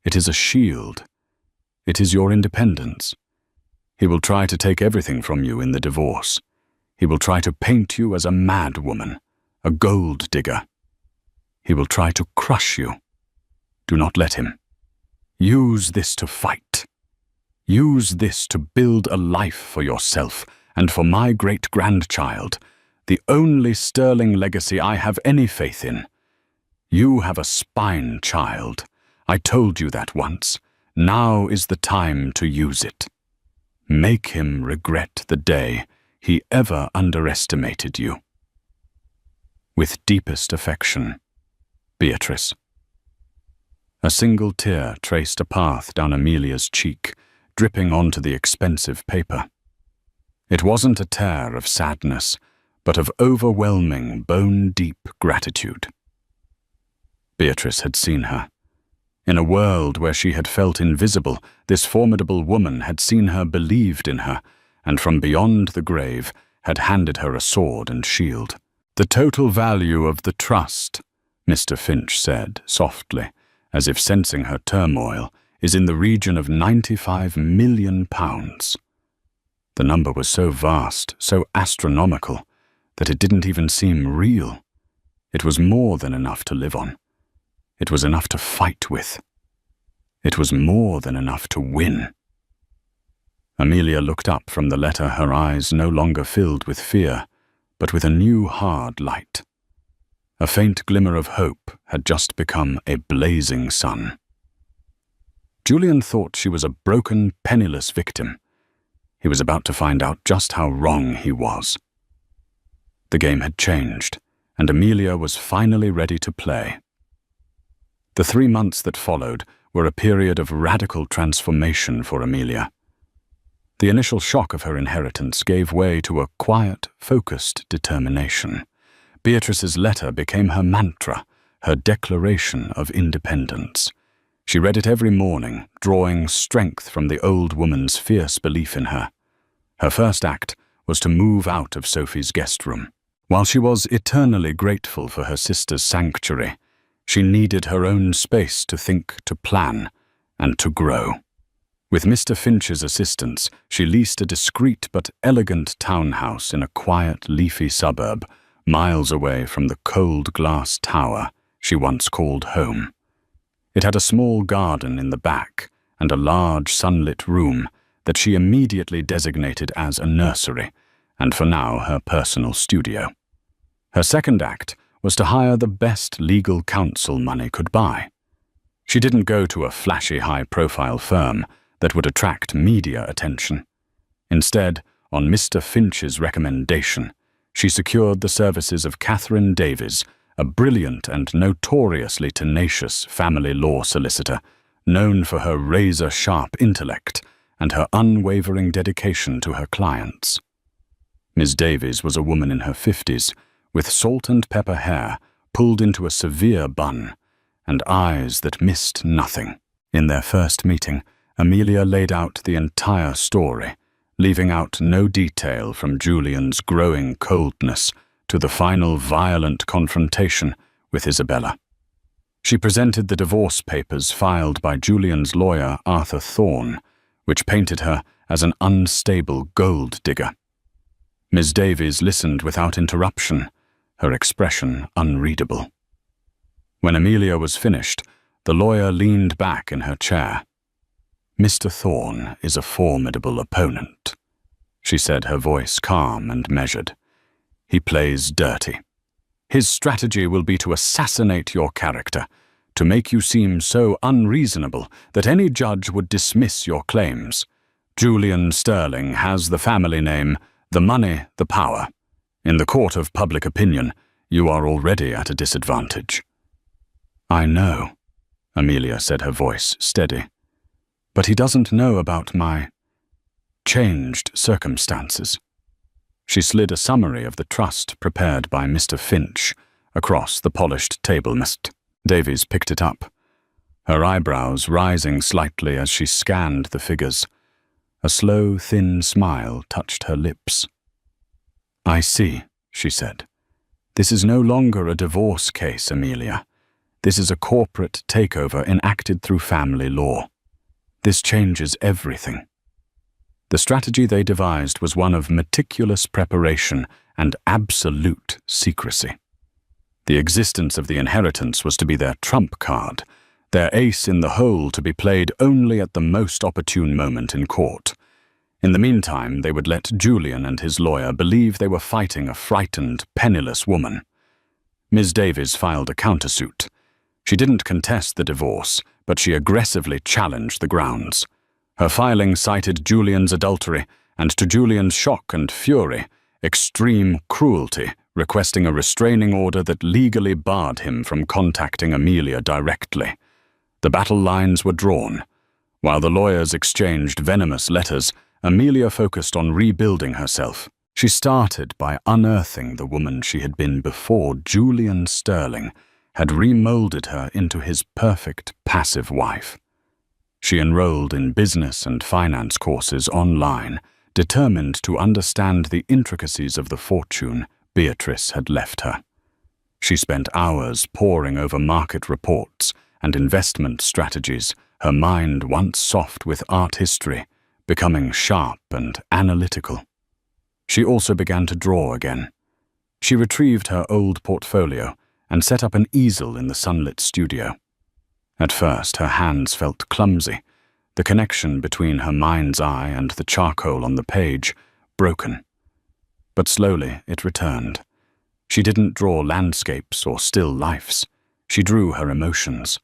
It is a shield. It is your independence. He will try to take everything from you in the divorce. He will try to paint you as a mad woman, a gold digger. He will try to crush you. Do not let him. Use this to fight. Use this to build a life for yourself and for my great-grandchild, the only sterling legacy I have any faith in. You have a spine, child. I told you that once. Now is the time to use it. Make him regret the day he ever underestimated you. With deepest affection, Beatrice. A single tear traced a path down Amelia's cheek, dripping onto the expensive paper. It wasn't a tear of sadness, but of overwhelming, bone-deep gratitude. Beatrice had seen her. In a world where she had felt invisible, this formidable woman had seen her, believed in her, and from beyond the grave had handed her a sword and shield. "The total value of the trust," Mr. Finch said softly, as if sensing her turmoil, "is in the region of £95 million. The number was so vast, so astronomical, that it didn't even seem real. It was more than enough to live on. It was enough to fight with. It was more than enough to win." Amelia looked up from the letter, her eyes no longer filled with fear, but with a new hard light. A faint glimmer of hope had just become a blazing sun. Julian thought she was a broken, penniless victim. He was about to find out just how wrong he was. The game had changed, and Amelia was finally ready to play. The 3 months that followed were a period of radical transformation for Amelia. The initial shock of her inheritance gave way to a quiet, focused determination. Beatrice's letter became her mantra, her declaration of independence. She read it every morning, drawing strength from the old woman's fierce belief in her. Her first act was to move out of Sophie's guest room. While she was eternally grateful for her sister's sanctuary, she needed her own space to think, to plan, and to grow. With Mr. Finch's assistance, she leased a discreet but elegant townhouse in a quiet, leafy suburb, miles away from the cold glass tower she once called home. It had a small garden in the back and a large sunlit room that she immediately designated as a nursery, and for now her personal studio. Her second act was to hire the best legal counsel money could buy. She didn't go to a flashy high-profile firm that would attract media attention. Instead, on Mr. Finch's recommendation, she secured the services of Catherine Davies, a brilliant and notoriously tenacious family law solicitor, known for her razor-sharp intellect and her unwavering dedication to her clients. Ms. Davies was a woman in her 50s, with salt and pepper hair pulled into a severe bun, and eyes that missed nothing. In their first meeting, Amelia laid out the entire story, leaving out no detail from Julian's growing coldness to the final violent confrontation with Isabella. She presented the divorce papers filed by Julian's lawyer, Arthur Thorne, which painted her as an unstable gold digger. Ms. Davies listened without interruption, her expression unreadable. When Amelia was finished, the lawyer leaned back in her chair. "Mr. Thorne is a formidable opponent," she said, her voice calm and measured. "He plays dirty. His strategy will be to assassinate your character, to make you seem so unreasonable that any judge would dismiss your claims. Julian Sterling has the family name, the money, the power. In the court of public opinion, you are already at a disadvantage." "I know," Amelia said, her voice steady. "But he doesn't know about my changed circumstances." She slid a summary of the trust prepared by Mr. Finch across the polished table mist. Davies picked it up, her eyebrows rising slightly as she scanned the figures. A slow, thin smile touched her lips. "I see," she said. "This is no longer a divorce case, Amelia. This is a corporate takeover enacted through family law. This changes everything." The strategy they devised was one of meticulous preparation and absolute secrecy. The existence of the inheritance was to be their trump card, their ace in the hole to be played only at the most opportune moment in court. In the meantime, they would let Julian and his lawyer believe they were fighting a frightened, penniless woman. Ms. Davies filed a countersuit. She didn't contest the divorce, but she aggressively challenged the grounds. Her filing cited Julian's adultery, and to Julian's shock and fury, extreme cruelty, requesting a restraining order that legally barred him from contacting Amelia directly. The battle lines were drawn. While the lawyers exchanged venomous letters, Amelia focused on rebuilding herself. She started by unearthing the woman she had been before Julian Sterling had remolded her into his perfect passive wife. She enrolled in business and finance courses online, determined to understand the intricacies of the fortune Beatrice had left her. She spent hours poring over market reports and investment strategies, her mind once soft with art history, becoming sharp and analytical. She also began to draw again. She retrieved her old portfolio and set up an easel in the sunlit studio. At first, her hands felt clumsy, the connection between her mind's eye and the charcoal on the page broken. But slowly it returned. She didn't draw landscapes or still lifes. She drew her emotions.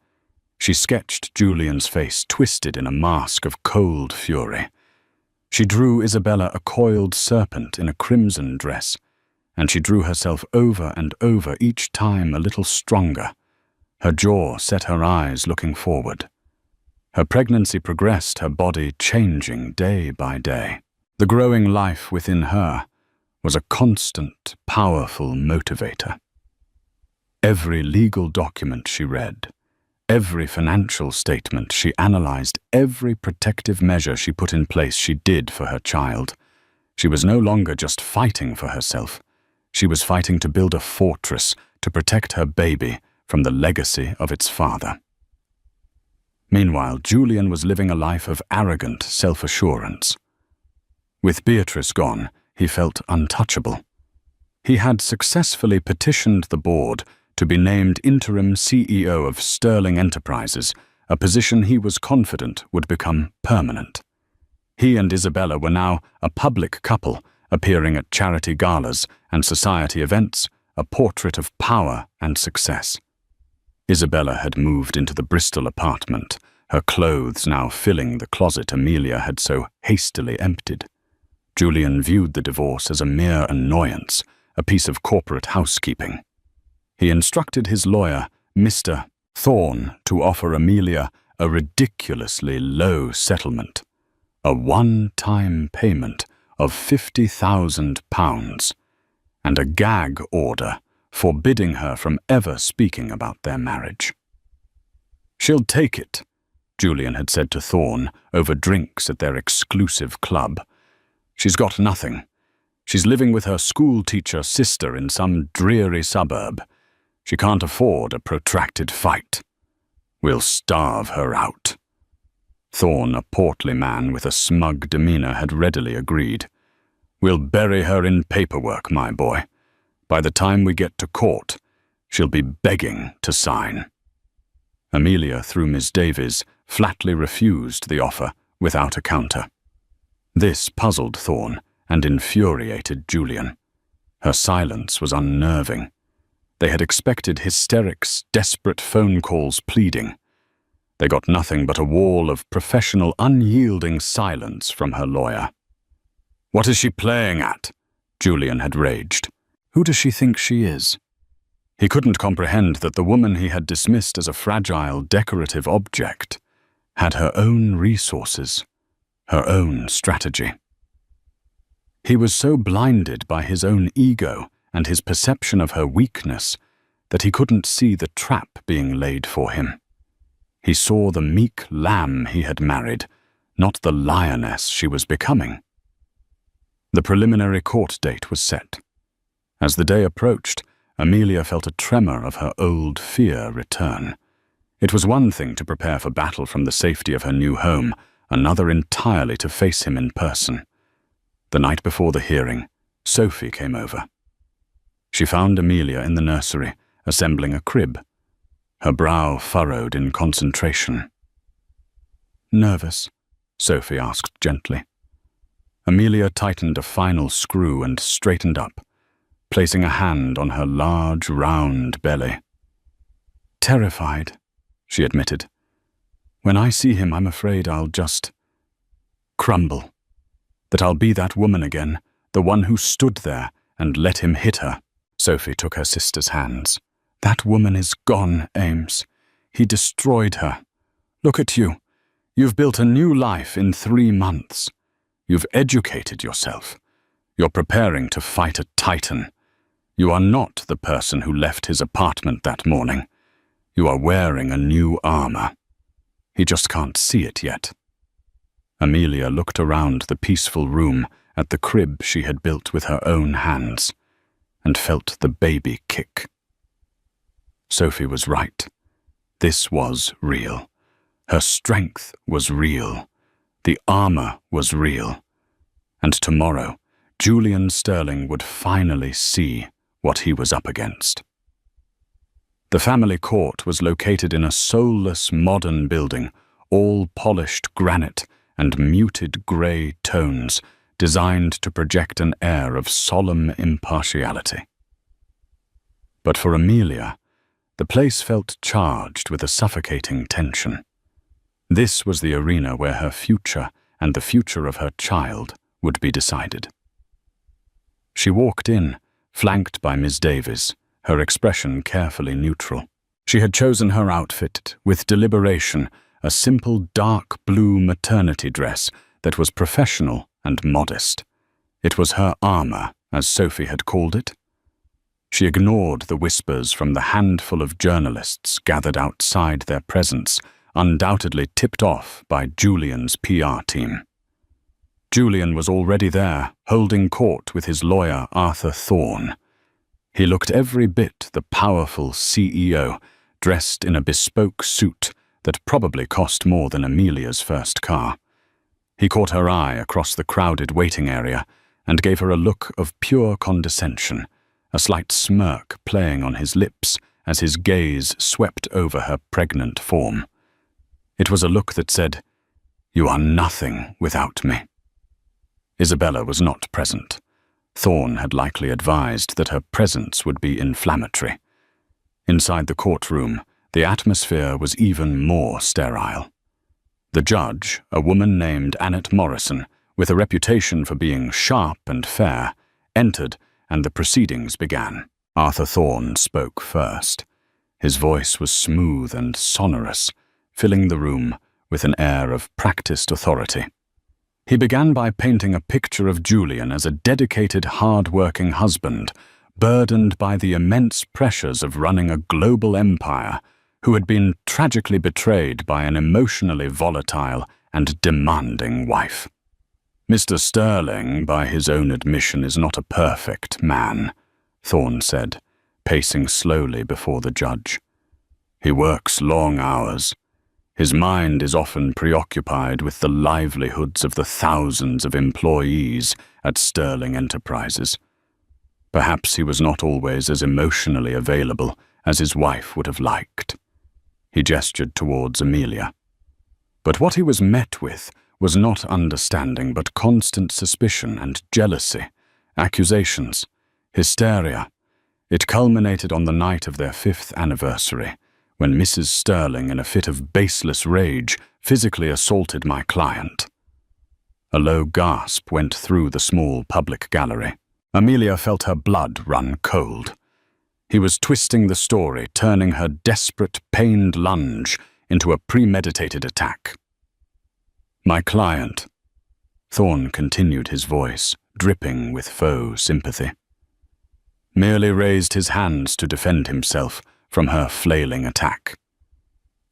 She sketched Julian's face twisted in a mask of cold fury. She drew Isabella a coiled serpent in a crimson dress, and she drew herself over and over each time a little stronger. Her jaw set, her eyes looking forward. Her pregnancy progressed, her body changing day by day. The growing life within her was a constant, powerful motivator. Every legal document she read, every financial statement she analyzed, every protective measure she put in place she did for her child. She was no longer just fighting for herself. She was fighting to build a fortress to protect her baby from the legacy of its father. Meanwhile, Julian was living a life of arrogant self-assurance. With Beatrice gone, he felt untouchable. He had successfully petitioned the board to be named interim CEO of Sterling Enterprises, a position he was confident would become permanent. He and Isabella were now a public couple, appearing at charity galas and society events, a portrait of power and success. Isabella had moved into the Bristol apartment, her clothes now filling the closet Amelia had so hastily emptied. Julian viewed the divorce as a mere annoyance, a piece of corporate housekeeping. He instructed his lawyer, Mr. Thorne, to offer Amelia a ridiculously low settlement, a one-time payment of £50,000, and a gag order forbidding her from ever speaking about their marriage. "She'll take it," Julian had said to Thorne over drinks at their exclusive club. "She's got nothing. She's living with her school-teacher sister in some dreary suburb. She can't afford a protracted fight. We'll starve her out." Thorne, a portly man with a smug demeanor, had readily agreed. "We'll bury her in paperwork, my boy. By the time we get to court, she'll be begging to sign." Amelia, through Miss Davies, flatly refused the offer without a counter. This puzzled Thorne and infuriated Julian. Her silence was unnerving. They had expected hysterics, desperate phone calls, pleading. They got nothing but a wall of professional, unyielding silence from her lawyer. "What is she playing at?" Julian had raged. "Who does she think she is?" He couldn't comprehend that the woman he had dismissed as a fragile, decorative object had her own resources, her own strategy. He was so blinded by his own ego and his perception of her weakness that he couldn't see the trap being laid for him. He saw the meek lamb he had married, not the lioness she was becoming. The preliminary court date was set. As the day approached, Amelia felt a tremor of her old fear return. It was one thing to prepare for battle from the safety of her new home, another entirely to face him in person. The night before the hearing, Sophie came over. She found Amelia in the nursery, assembling a crib, her brow furrowed in concentration. "Nervous?" Sophie asked gently. Amelia tightened a final screw and straightened up, placing a hand on her large, round belly. "Terrified," she admitted. "When I see him, I'm afraid I'll just crumble. That I'll be that woman again, the one who stood there and let him hit her." Sophie took her sister's hands. "That woman is gone, Ames. He destroyed her. Look at you. You've built a new life in 3 months. You've educated yourself. You're preparing to fight a titan. You are not the person who left his apartment that morning. You are wearing a new armor. He just can't see it yet." Amelia looked around the peaceful room at the crib she had built with her own hands and felt the baby kick. Sophie was right. This was real. Her strength was real. The armor was real. And tomorrow, Julian Sterling would finally see what he was up against. The family court was located in a soulless modern building, all polished granite and muted grey tones, designed to project an air of solemn impartiality. But for Amelia, the place felt charged with a suffocating tension. This was the arena where her future and the future of her child would be decided. She walked in, flanked by Miss Davies, her expression carefully neutral. She had chosen her outfit with deliberation, a simple dark blue maternity dress that was professional and modest. It was her armor, as Sophie had called it. She ignored the whispers from the handful of journalists gathered outside their presence, undoubtedly tipped off by Julian's PR team. Julian was already there, holding court with his lawyer Arthur Thorne. He looked every bit the powerful CEO, dressed in a bespoke suit that probably cost more than Amelia's first car. He caught her eye across the crowded waiting area and gave her a look of pure condescension, a slight smirk playing on his lips as his gaze swept over her pregnant form. It was a look that said, "You are nothing without me." Isabella was not present. Thorne had likely advised that her presence would be inflammatory. Inside the courtroom, the atmosphere was even more sterile. The judge, a woman named Annette Morrison, with a reputation for being sharp and fair, entered and the proceedings began. Arthur Thorne spoke first. His voice was smooth and sonorous, filling the room with an air of practiced authority. He began by painting a picture of Julian as a dedicated, hard-working husband, burdened by the immense pressures of running a global empire, who had been tragically betrayed by an emotionally volatile and demanding wife. "Mr. Sterling, by his own admission, is not a perfect man," Thorne said, pacing slowly before the judge. "He works long hours. His mind is often preoccupied with the livelihoods of the thousands of employees at Sterling Enterprises. Perhaps he was not always as emotionally available as his wife would have liked." He gestured towards Amelia. But what he was met with was not understanding but constant suspicion and jealousy, accusations, hysteria. It culminated on the night of their 5th anniversary, when Mrs. Sterling, in a fit of baseless rage, physically assaulted my client. A low gasp went through the small public gallery. Amelia felt her blood run cold. He was twisting the story, turning her desperate, pained lunge into a premeditated attack. "My client," Thorne continued, his voice dripping with faux sympathy, "merely raised his hands to defend himself from her flailing attack.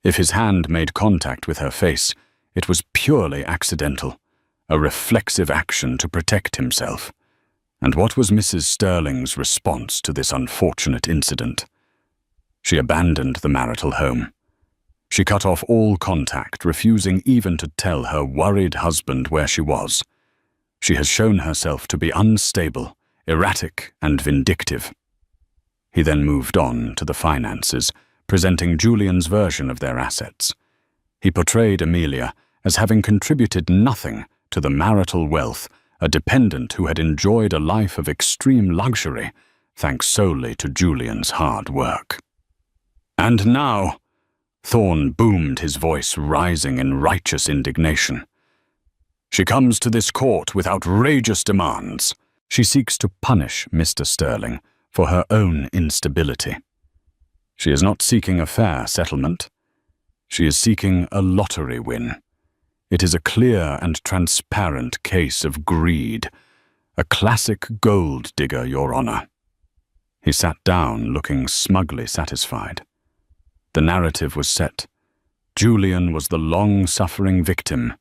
If his hand made contact with her face, it was purely accidental, a reflexive action to protect himself. And what was Mrs. Sterling's response to this unfortunate incident? She abandoned the marital home. She cut off all contact, refusing even to tell her worried husband where she was. She has shown herself to be unstable, erratic, and vindictive." He then moved on to the finances, presenting Julian's version of their assets. He portrayed Amelia as having contributed nothing to the marital wealth, a dependent who had enjoyed a life of extreme luxury, thanks solely to Julian's hard work. "And now," Thorne boomed, his voice rising in righteous indignation, "she comes to this court with outrageous demands. She seeks to punish Mr. Sterling for her own instability. She is not seeking a fair settlement. She is seeking a lottery win. It is a clear and transparent case of greed, a classic gold digger, Your Honor." He sat down, looking smugly satisfied. The narrative was set. Julian was the long-suffering victim,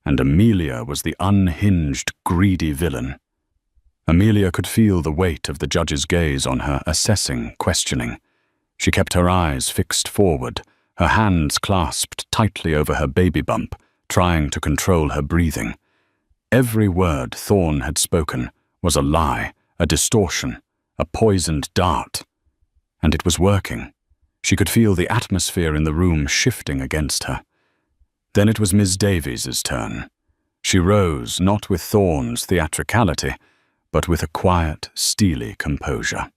and Amelia was the unhinged, greedy villain. Amelia could feel the weight of the judge's gaze on her, assessing, questioning. She kept her eyes fixed forward, her hands clasped tightly over her baby bump, trying to control her breathing. Every word Thorne had spoken was a lie, a distortion, a poisoned dart. And it was working. She could feel the atmosphere in the room shifting against her. Then it was Miss Davies's turn. She rose, not with Thorne's theatricality, but with a quiet, steely composure.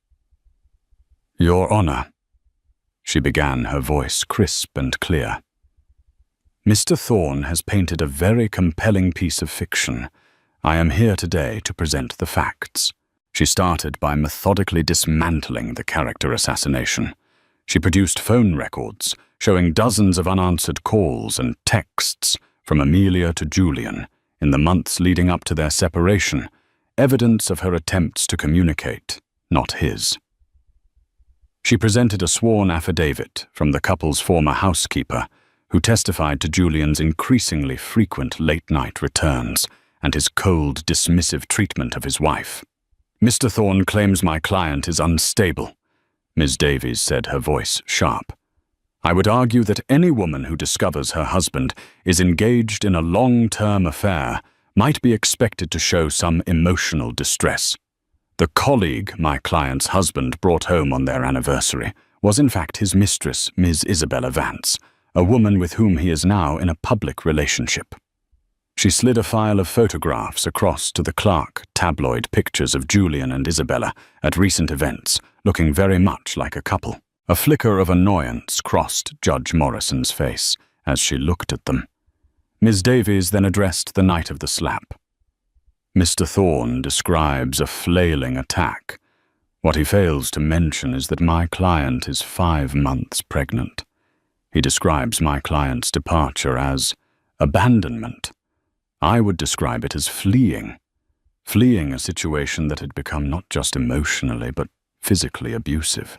"Your Honor," she began, her voice crisp and clear. "Mr. Thorne has painted a very compelling piece of fiction. I am here today to present the facts." She started by methodically dismantling the character assassination. She produced phone records showing dozens of unanswered calls and texts from Amelia to Julian, in the months leading up to their separation, evidence of her attempts to communicate, not his. She presented a sworn affidavit from the couple's former housekeeper, who testified to Julian's increasingly frequent late-night returns and his cold, dismissive treatment of his wife. "Mr. Thorne claims my client is unstable," Ms. Davies said, her voice sharp. "I would argue that any woman who discovers her husband is engaged in a long-term affair might be expected to show some emotional distress. The colleague my client's husband brought home on their anniversary was in fact his mistress, Ms. Isabella Vance, a woman with whom he is now in a public relationship." She slid a file of photographs across to the Clark tabloid pictures of Julian and Isabella at recent events, looking very much like a couple. A flicker of annoyance crossed Judge Morrison's face as she looked at them. Ms. Davies then addressed the night of the slap. "Mr. Thorne describes a flailing attack. What he fails to mention is that my client is 5 months pregnant. He describes my client's departure as abandonment. I would describe it as fleeing a situation that had become not just emotionally but physically abusive."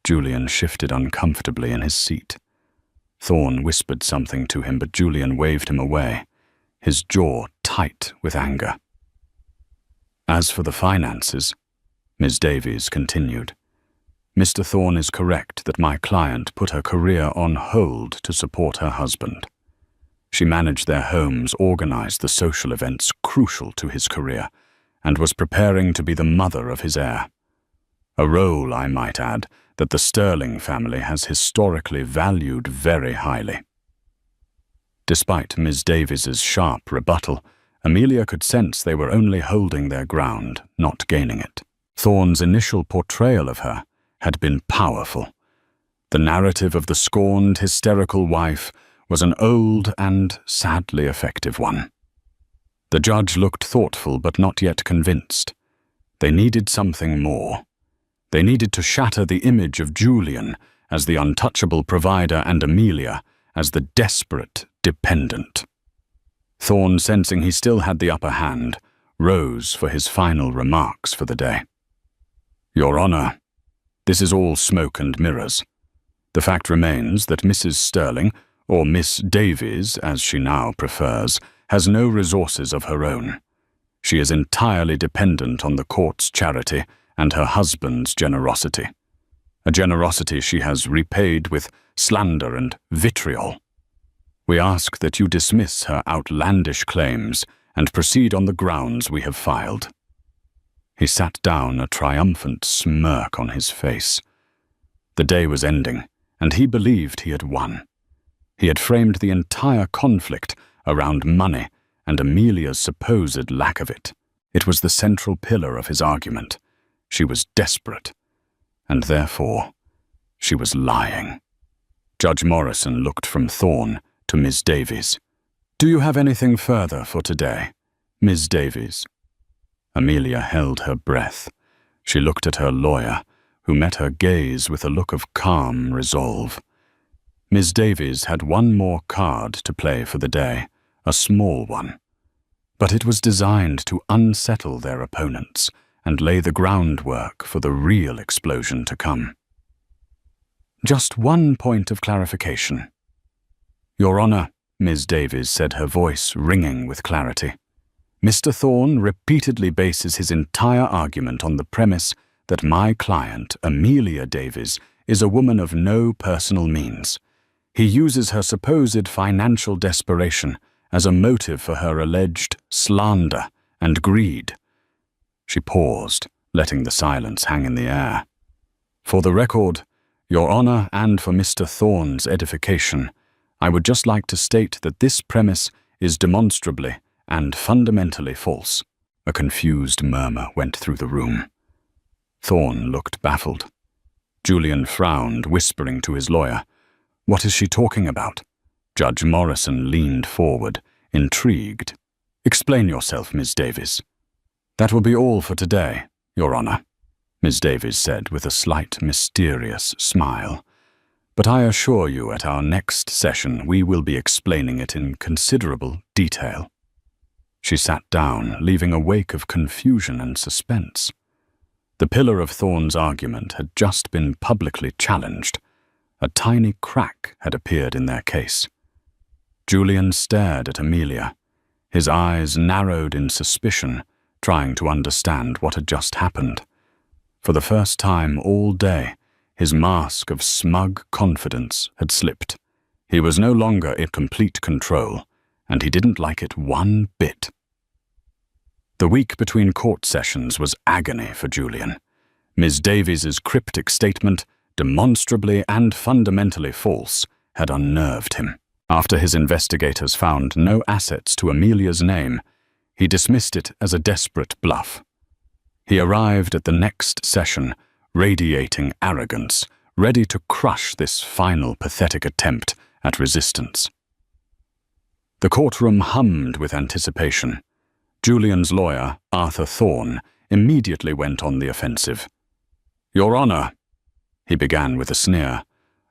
Julian shifted uncomfortably in his seat. Thorne whispered something to him, but Julian waved him away, his jaw tight with anger. "As for the finances," Ms. Davies continued, "Mr. Thorne is correct that my client put her career on hold to support her husband. She managed their homes, organized the social events crucial to his career, and was preparing to be the mother of his heir. A role, I might add, that the Sterling family has historically valued very highly." Despite Ms. Davies's sharp rebuttal, Amelia could sense they were only holding their ground, not gaining it. Thorne's initial portrayal of her had been powerful. The narrative of the scorned, hysterical wife was an old and sadly effective one. The judge looked thoughtful but not yet convinced. They needed something more. They needed to shatter the image of Julian as the untouchable provider and Amelia as the desperate dependent. Thorne, sensing he still had the upper hand, rose for his final remarks for the day. "Your Honor, this is all smoke and mirrors. The fact remains that Mrs. Sterling, or Miss Davies, as she now prefers, has no resources of her own. She is entirely dependent on the court's charity and her husband's generosity, a generosity she has repaid with slander and vitriol. We ask that you dismiss her outlandish claims and proceed on the grounds we have filed." He sat down, a triumphant smirk on his face. The day was ending, and he believed he had won. He had framed the entire conflict around money and Amelia's supposed lack of it. It was the central pillar of his argument. She was desperate, and therefore, she was lying. Judge Morrison looked from Thorne to Ms. Davies. "Do you have anything further for today, Ms. Davies?" Amelia held her breath. She looked at her lawyer, who met her gaze with a look of calm resolve. Ms. Davies had one more card to play for the day, a small one. But it was designed to unsettle their opponents and lay the groundwork for the real explosion to come. "Just one point of clarification." "Your Honor," Ms. Davies said, her voice ringing with clarity. "Mr. Thorne repeatedly bases his entire argument on the premise that my client, Amelia Davies, is a woman of no personal means. He uses her supposed financial desperation as a motive for her alleged slander and greed." She paused, letting the silence hang in the air. "For the record, Your Honor, and for Mr. Thorne's edification, I would just like to state that this premise is demonstrably and fundamentally false." A confused murmur went through the room. Thorne looked baffled. Julian frowned, whispering to his lawyer. "What is she talking about?" Judge Morrison leaned forward, intrigued. "Explain yourself, Ms. Davies." "That will be all for today, Your Honor," Ms. Davies said with a slight, mysterious smile. "But I assure you at our next session we will be explaining it in considerable detail." She sat down, leaving a wake of confusion and suspense. The pillar of Thorne's argument had just been publicly challenged. A tiny crack had appeared in their case. Julian stared at Amelia, his eyes narrowed in suspicion, trying to understand what had just happened. For the first time all day, his mask of smug confidence had slipped. He was no longer in complete control, and he didn't like it one bit. The week between court sessions was agony for Julian. Ms. Davies's cryptic statement, demonstrably and fundamentally false, had unnerved him. After his investigators found no assets to Amelia's name, he dismissed it as a desperate bluff. He arrived at the next session, radiating arrogance, ready to crush this final pathetic attempt at resistance. The courtroom hummed with anticipation. Julian's lawyer, Arthur Thorne, immediately went on the offensive. "Your Honor," he began with a sneer,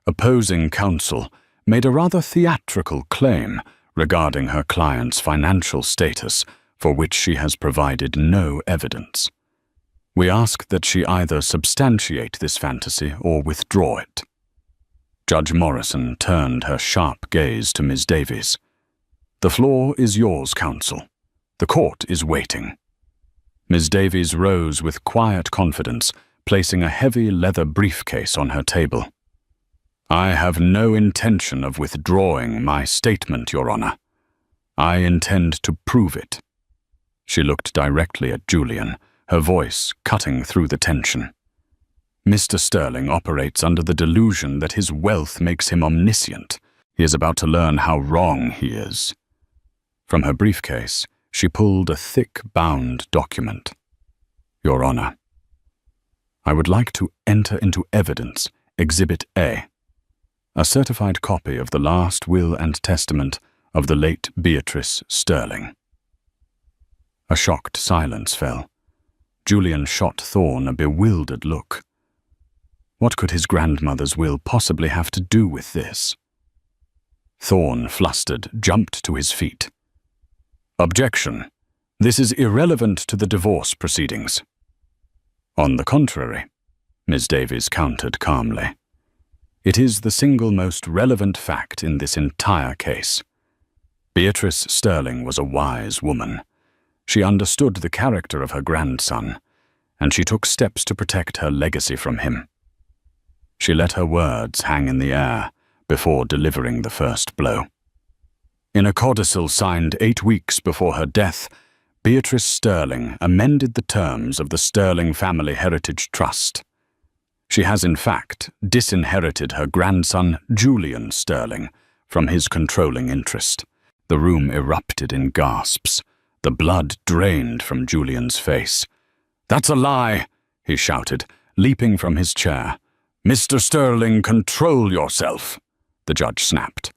opposing counsel made a rather theatrical claim regarding her client's financial status, for which she has provided no evidence. "We ask that she either substantiate this fantasy or withdraw it." Judge Morrison turned her sharp gaze to Ms. Davies. "The floor is yours, counsel. The court is waiting." Ms. Davies rose with quiet confidence, placing a heavy leather briefcase on her table. "I have no intention of withdrawing my statement, Your Honor. I intend to prove it." She looked directly at Julian, her voice cutting through the tension. "Mr. Sterling operates under the delusion that his wealth makes him omniscient. He is about to learn how wrong he is." From her briefcase, she pulled a thick, bound document. "Your Honor, I would like to enter into evidence Exhibit A, a certified copy of the last will and testament of the late Beatrice Sterling." A shocked silence fell. Julian shot Thorne a bewildered look. What could his grandmother's will possibly have to do with this? Thorne, flustered, jumped to his feet. "Objection. This is irrelevant to the divorce proceedings." "On the contrary," Ms. Davies countered calmly. "It is the single most relevant fact in this entire case. Beatrice Sterling was a wise woman. She understood the character of her grandson, and she took steps to protect her legacy from him. She let her words hang in the air before delivering the first blow. In a codicil signed 8 weeks before her death, Beatrice Sterling amended the terms of the Sterling Family Heritage Trust. She has in fact disinherited her grandson Julian Sterling from his controlling interest." The room erupted in gasps. The blood drained from Julian's face. "That's a lie!" he shouted, leaping from his chair. "Mr. Sterling, control yourself!" the judge snapped.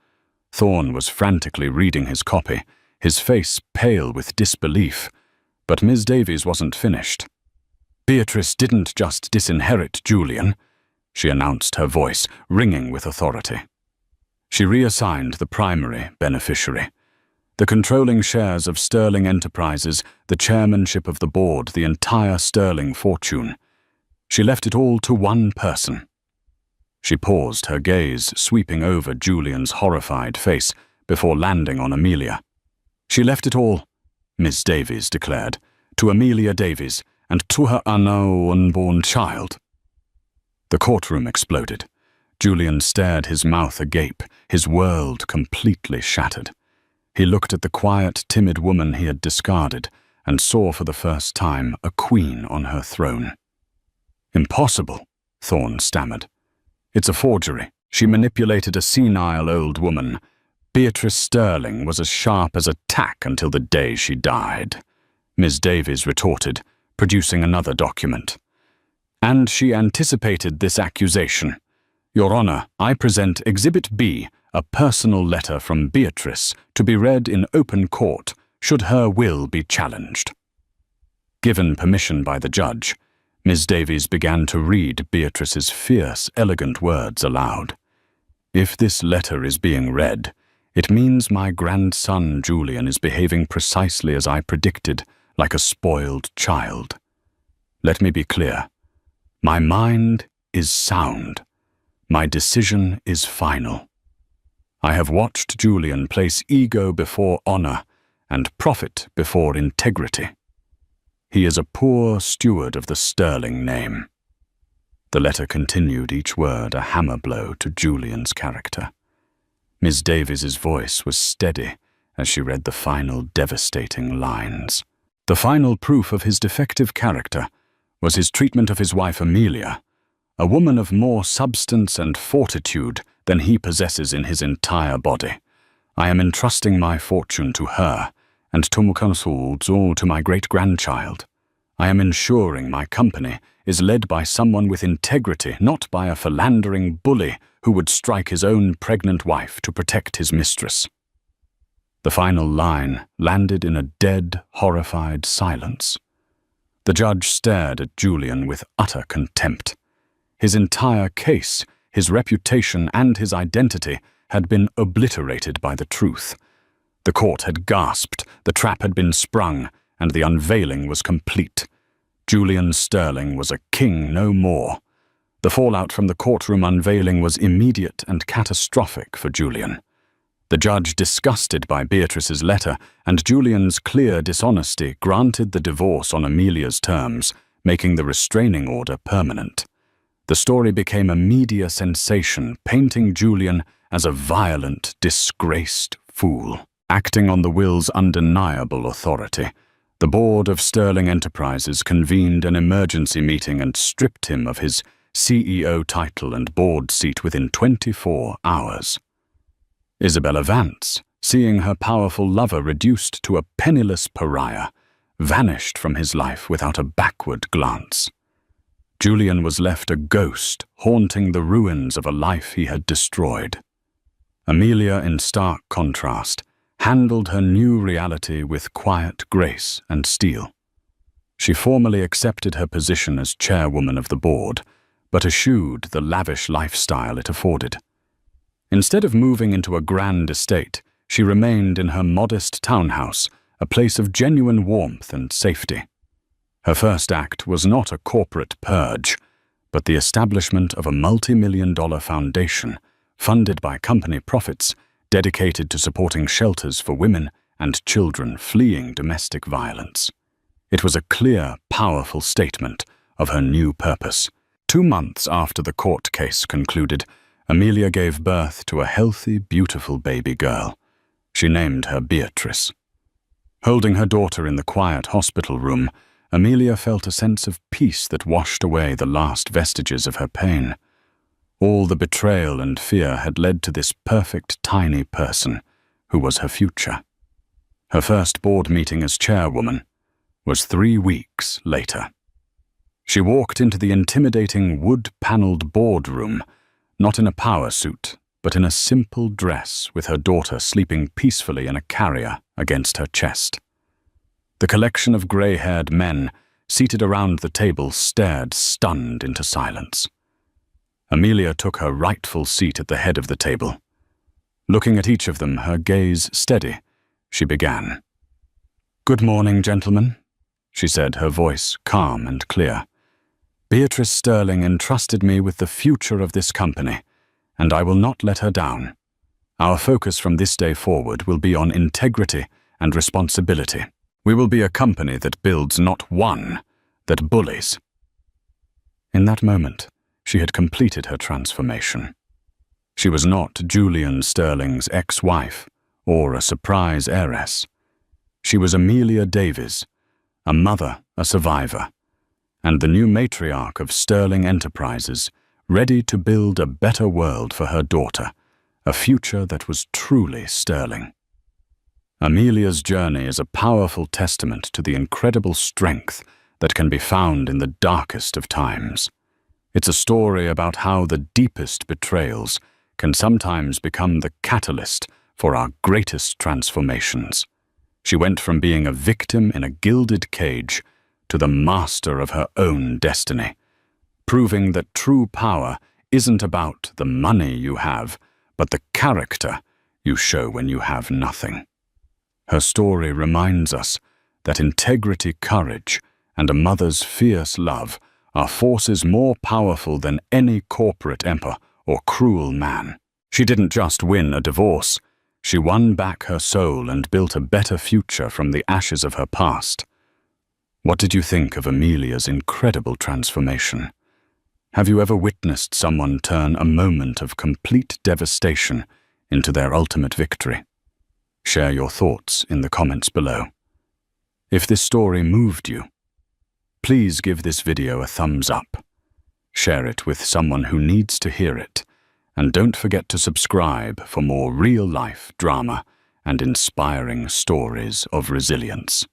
Thorne was frantically reading his copy, his face pale with disbelief. But Ms. Davies wasn't finished. "Beatrice didn't just disinherit Julian," she announced, her voice ringing with authority. "She reassigned the primary beneficiary. The controlling shares of Sterling Enterprises, the chairmanship of the board, the entire Sterling fortune. She left it all to one person." She paused, her gaze sweeping over Julian's horrified face before landing on Amelia. "She left it all," Miss Davies declared, "to Amelia Davies and to her now unborn child." The courtroom exploded. Julian stared, his mouth agape, his world completely shattered. He looked at the quiet, timid woman he had discarded and saw for the first time a queen on her throne. "Impossible," Thorne stammered. "It's a forgery. She manipulated a senile old woman. Beatrice Sterling was as sharp as a tack until the day she died," Ms. Davies retorted, producing another document. "And she anticipated this accusation. Your Honor, I present Exhibit B, a personal letter from Beatrice to be read in open court should her will be challenged." Given permission by the judge, Ms. Davies began to read Beatrice's fierce, elegant words aloud. "If this letter is being read, It means my grandson Julian is behaving precisely as I predicted, like a spoiled child. Let me be clear. My mind is sound. My decision is final. I have watched Julian place ego before honor and profit before integrity. He is a poor steward of the sterling name. The letter continued, each word a hammer blow to Julian's character. Miss Davies's voice was steady as she read the final devastating lines. The final proof of his defective character was his treatment of his wife Amelia, a woman of more substance and fortitude than he possesses in his entire body. I am entrusting my fortune to her, and to my great-grandchild. I am ensuring my company is led by someone with integrity, not by a philandering bully who would strike his own pregnant wife to protect his mistress. The final line landed in a dead, horrified silence. The judge stared at Julian with utter contempt. His entire case, his reputation, and his identity had been obliterated by the truth. The court had gasped, the trap had been sprung, and the unveiling was complete. Julian Sterling was a king no more. The fallout from the courtroom unveiling was immediate and catastrophic for Julian. The judge, disgusted by Beatrice's letter and Julian's clear dishonesty, granted the divorce on Amelia's terms, making the restraining order permanent. The story became a media sensation, painting Julian as a violent, disgraced fool. Acting on the will's undeniable authority, the board of Sterling Enterprises convened an emergency meeting and stripped him of his CEO title and board seat within 24 hours. Isabella Vance, seeing her powerful lover reduced to a penniless pariah, vanished from his life without a backward glance. Julian was left a ghost, haunting the ruins of a life he had destroyed. Amelia, in stark contrast, handled her new reality with quiet grace and steel. She formally accepted her position as chairwoman of the board, but eschewed the lavish lifestyle it afforded. Instead of moving into a grand estate, she remained in her modest townhouse, a place of genuine warmth and safety. Her first act was not a corporate purge, but the establishment of a multi-million-dollar foundation, funded by company profits, dedicated to supporting shelters for women and children fleeing domestic violence. It was a clear, powerful statement of her new purpose. 2 months after the court case concluded, Amelia gave birth to a healthy, beautiful baby girl. She named her Beatrice. Holding her daughter in the quiet hospital room, Amelia felt a sense of peace that washed away the last vestiges of her pain. All the betrayal and fear had led to this perfect tiny person, who was her future. Her first board meeting as chairwoman was 3 weeks later. She walked into the intimidating wood-paneled boardroom, not in a power suit, but in a simple dress, with her daughter sleeping peacefully in a carrier against her chest. The collection of grey-haired men seated around the table stared stunned into silence. Amelia took her rightful seat at the head of the table. Looking at each of them, her gaze steady, she began. "Good morning, gentlemen," she said, her voice calm and clear. "Beatrice Sterling entrusted me with the future of this company, and I will not let her down. Our focus from this day forward will be on integrity and responsibility. We will be a company that builds not one, that bullies." In that moment, she had completed her transformation. She was not Julian Sterling's ex-wife or a surprise heiress. She was Amelia Davies, a mother, a survivor, and the new matriarch of Sterling Enterprises, ready to build a better world for her daughter, a future that was truly Sterling. Amelia's journey is a powerful testament to the incredible strength that can be found in the darkest of times. It's a story about how the deepest betrayals can sometimes become the catalyst for our greatest transformations. She went from being a victim in a gilded cage to the master of her own destiny, proving that true power isn't about the money you have, but the character you show when you have nothing. Her story reminds us that integrity, courage, and a mother's fierce love are forces more powerful than any corporate emperor or cruel man. She didn't just win a divorce, she won back her soul and built a better future from the ashes of her past. What did you think of Amelia's incredible transformation? Have you ever witnessed someone turn a moment of complete devastation into their ultimate victory? Share your thoughts in the comments below. If this story moved you, please give this video a thumbs up. Share it with someone who needs to hear it, and don't forget to subscribe for more real-life drama and inspiring stories of resilience.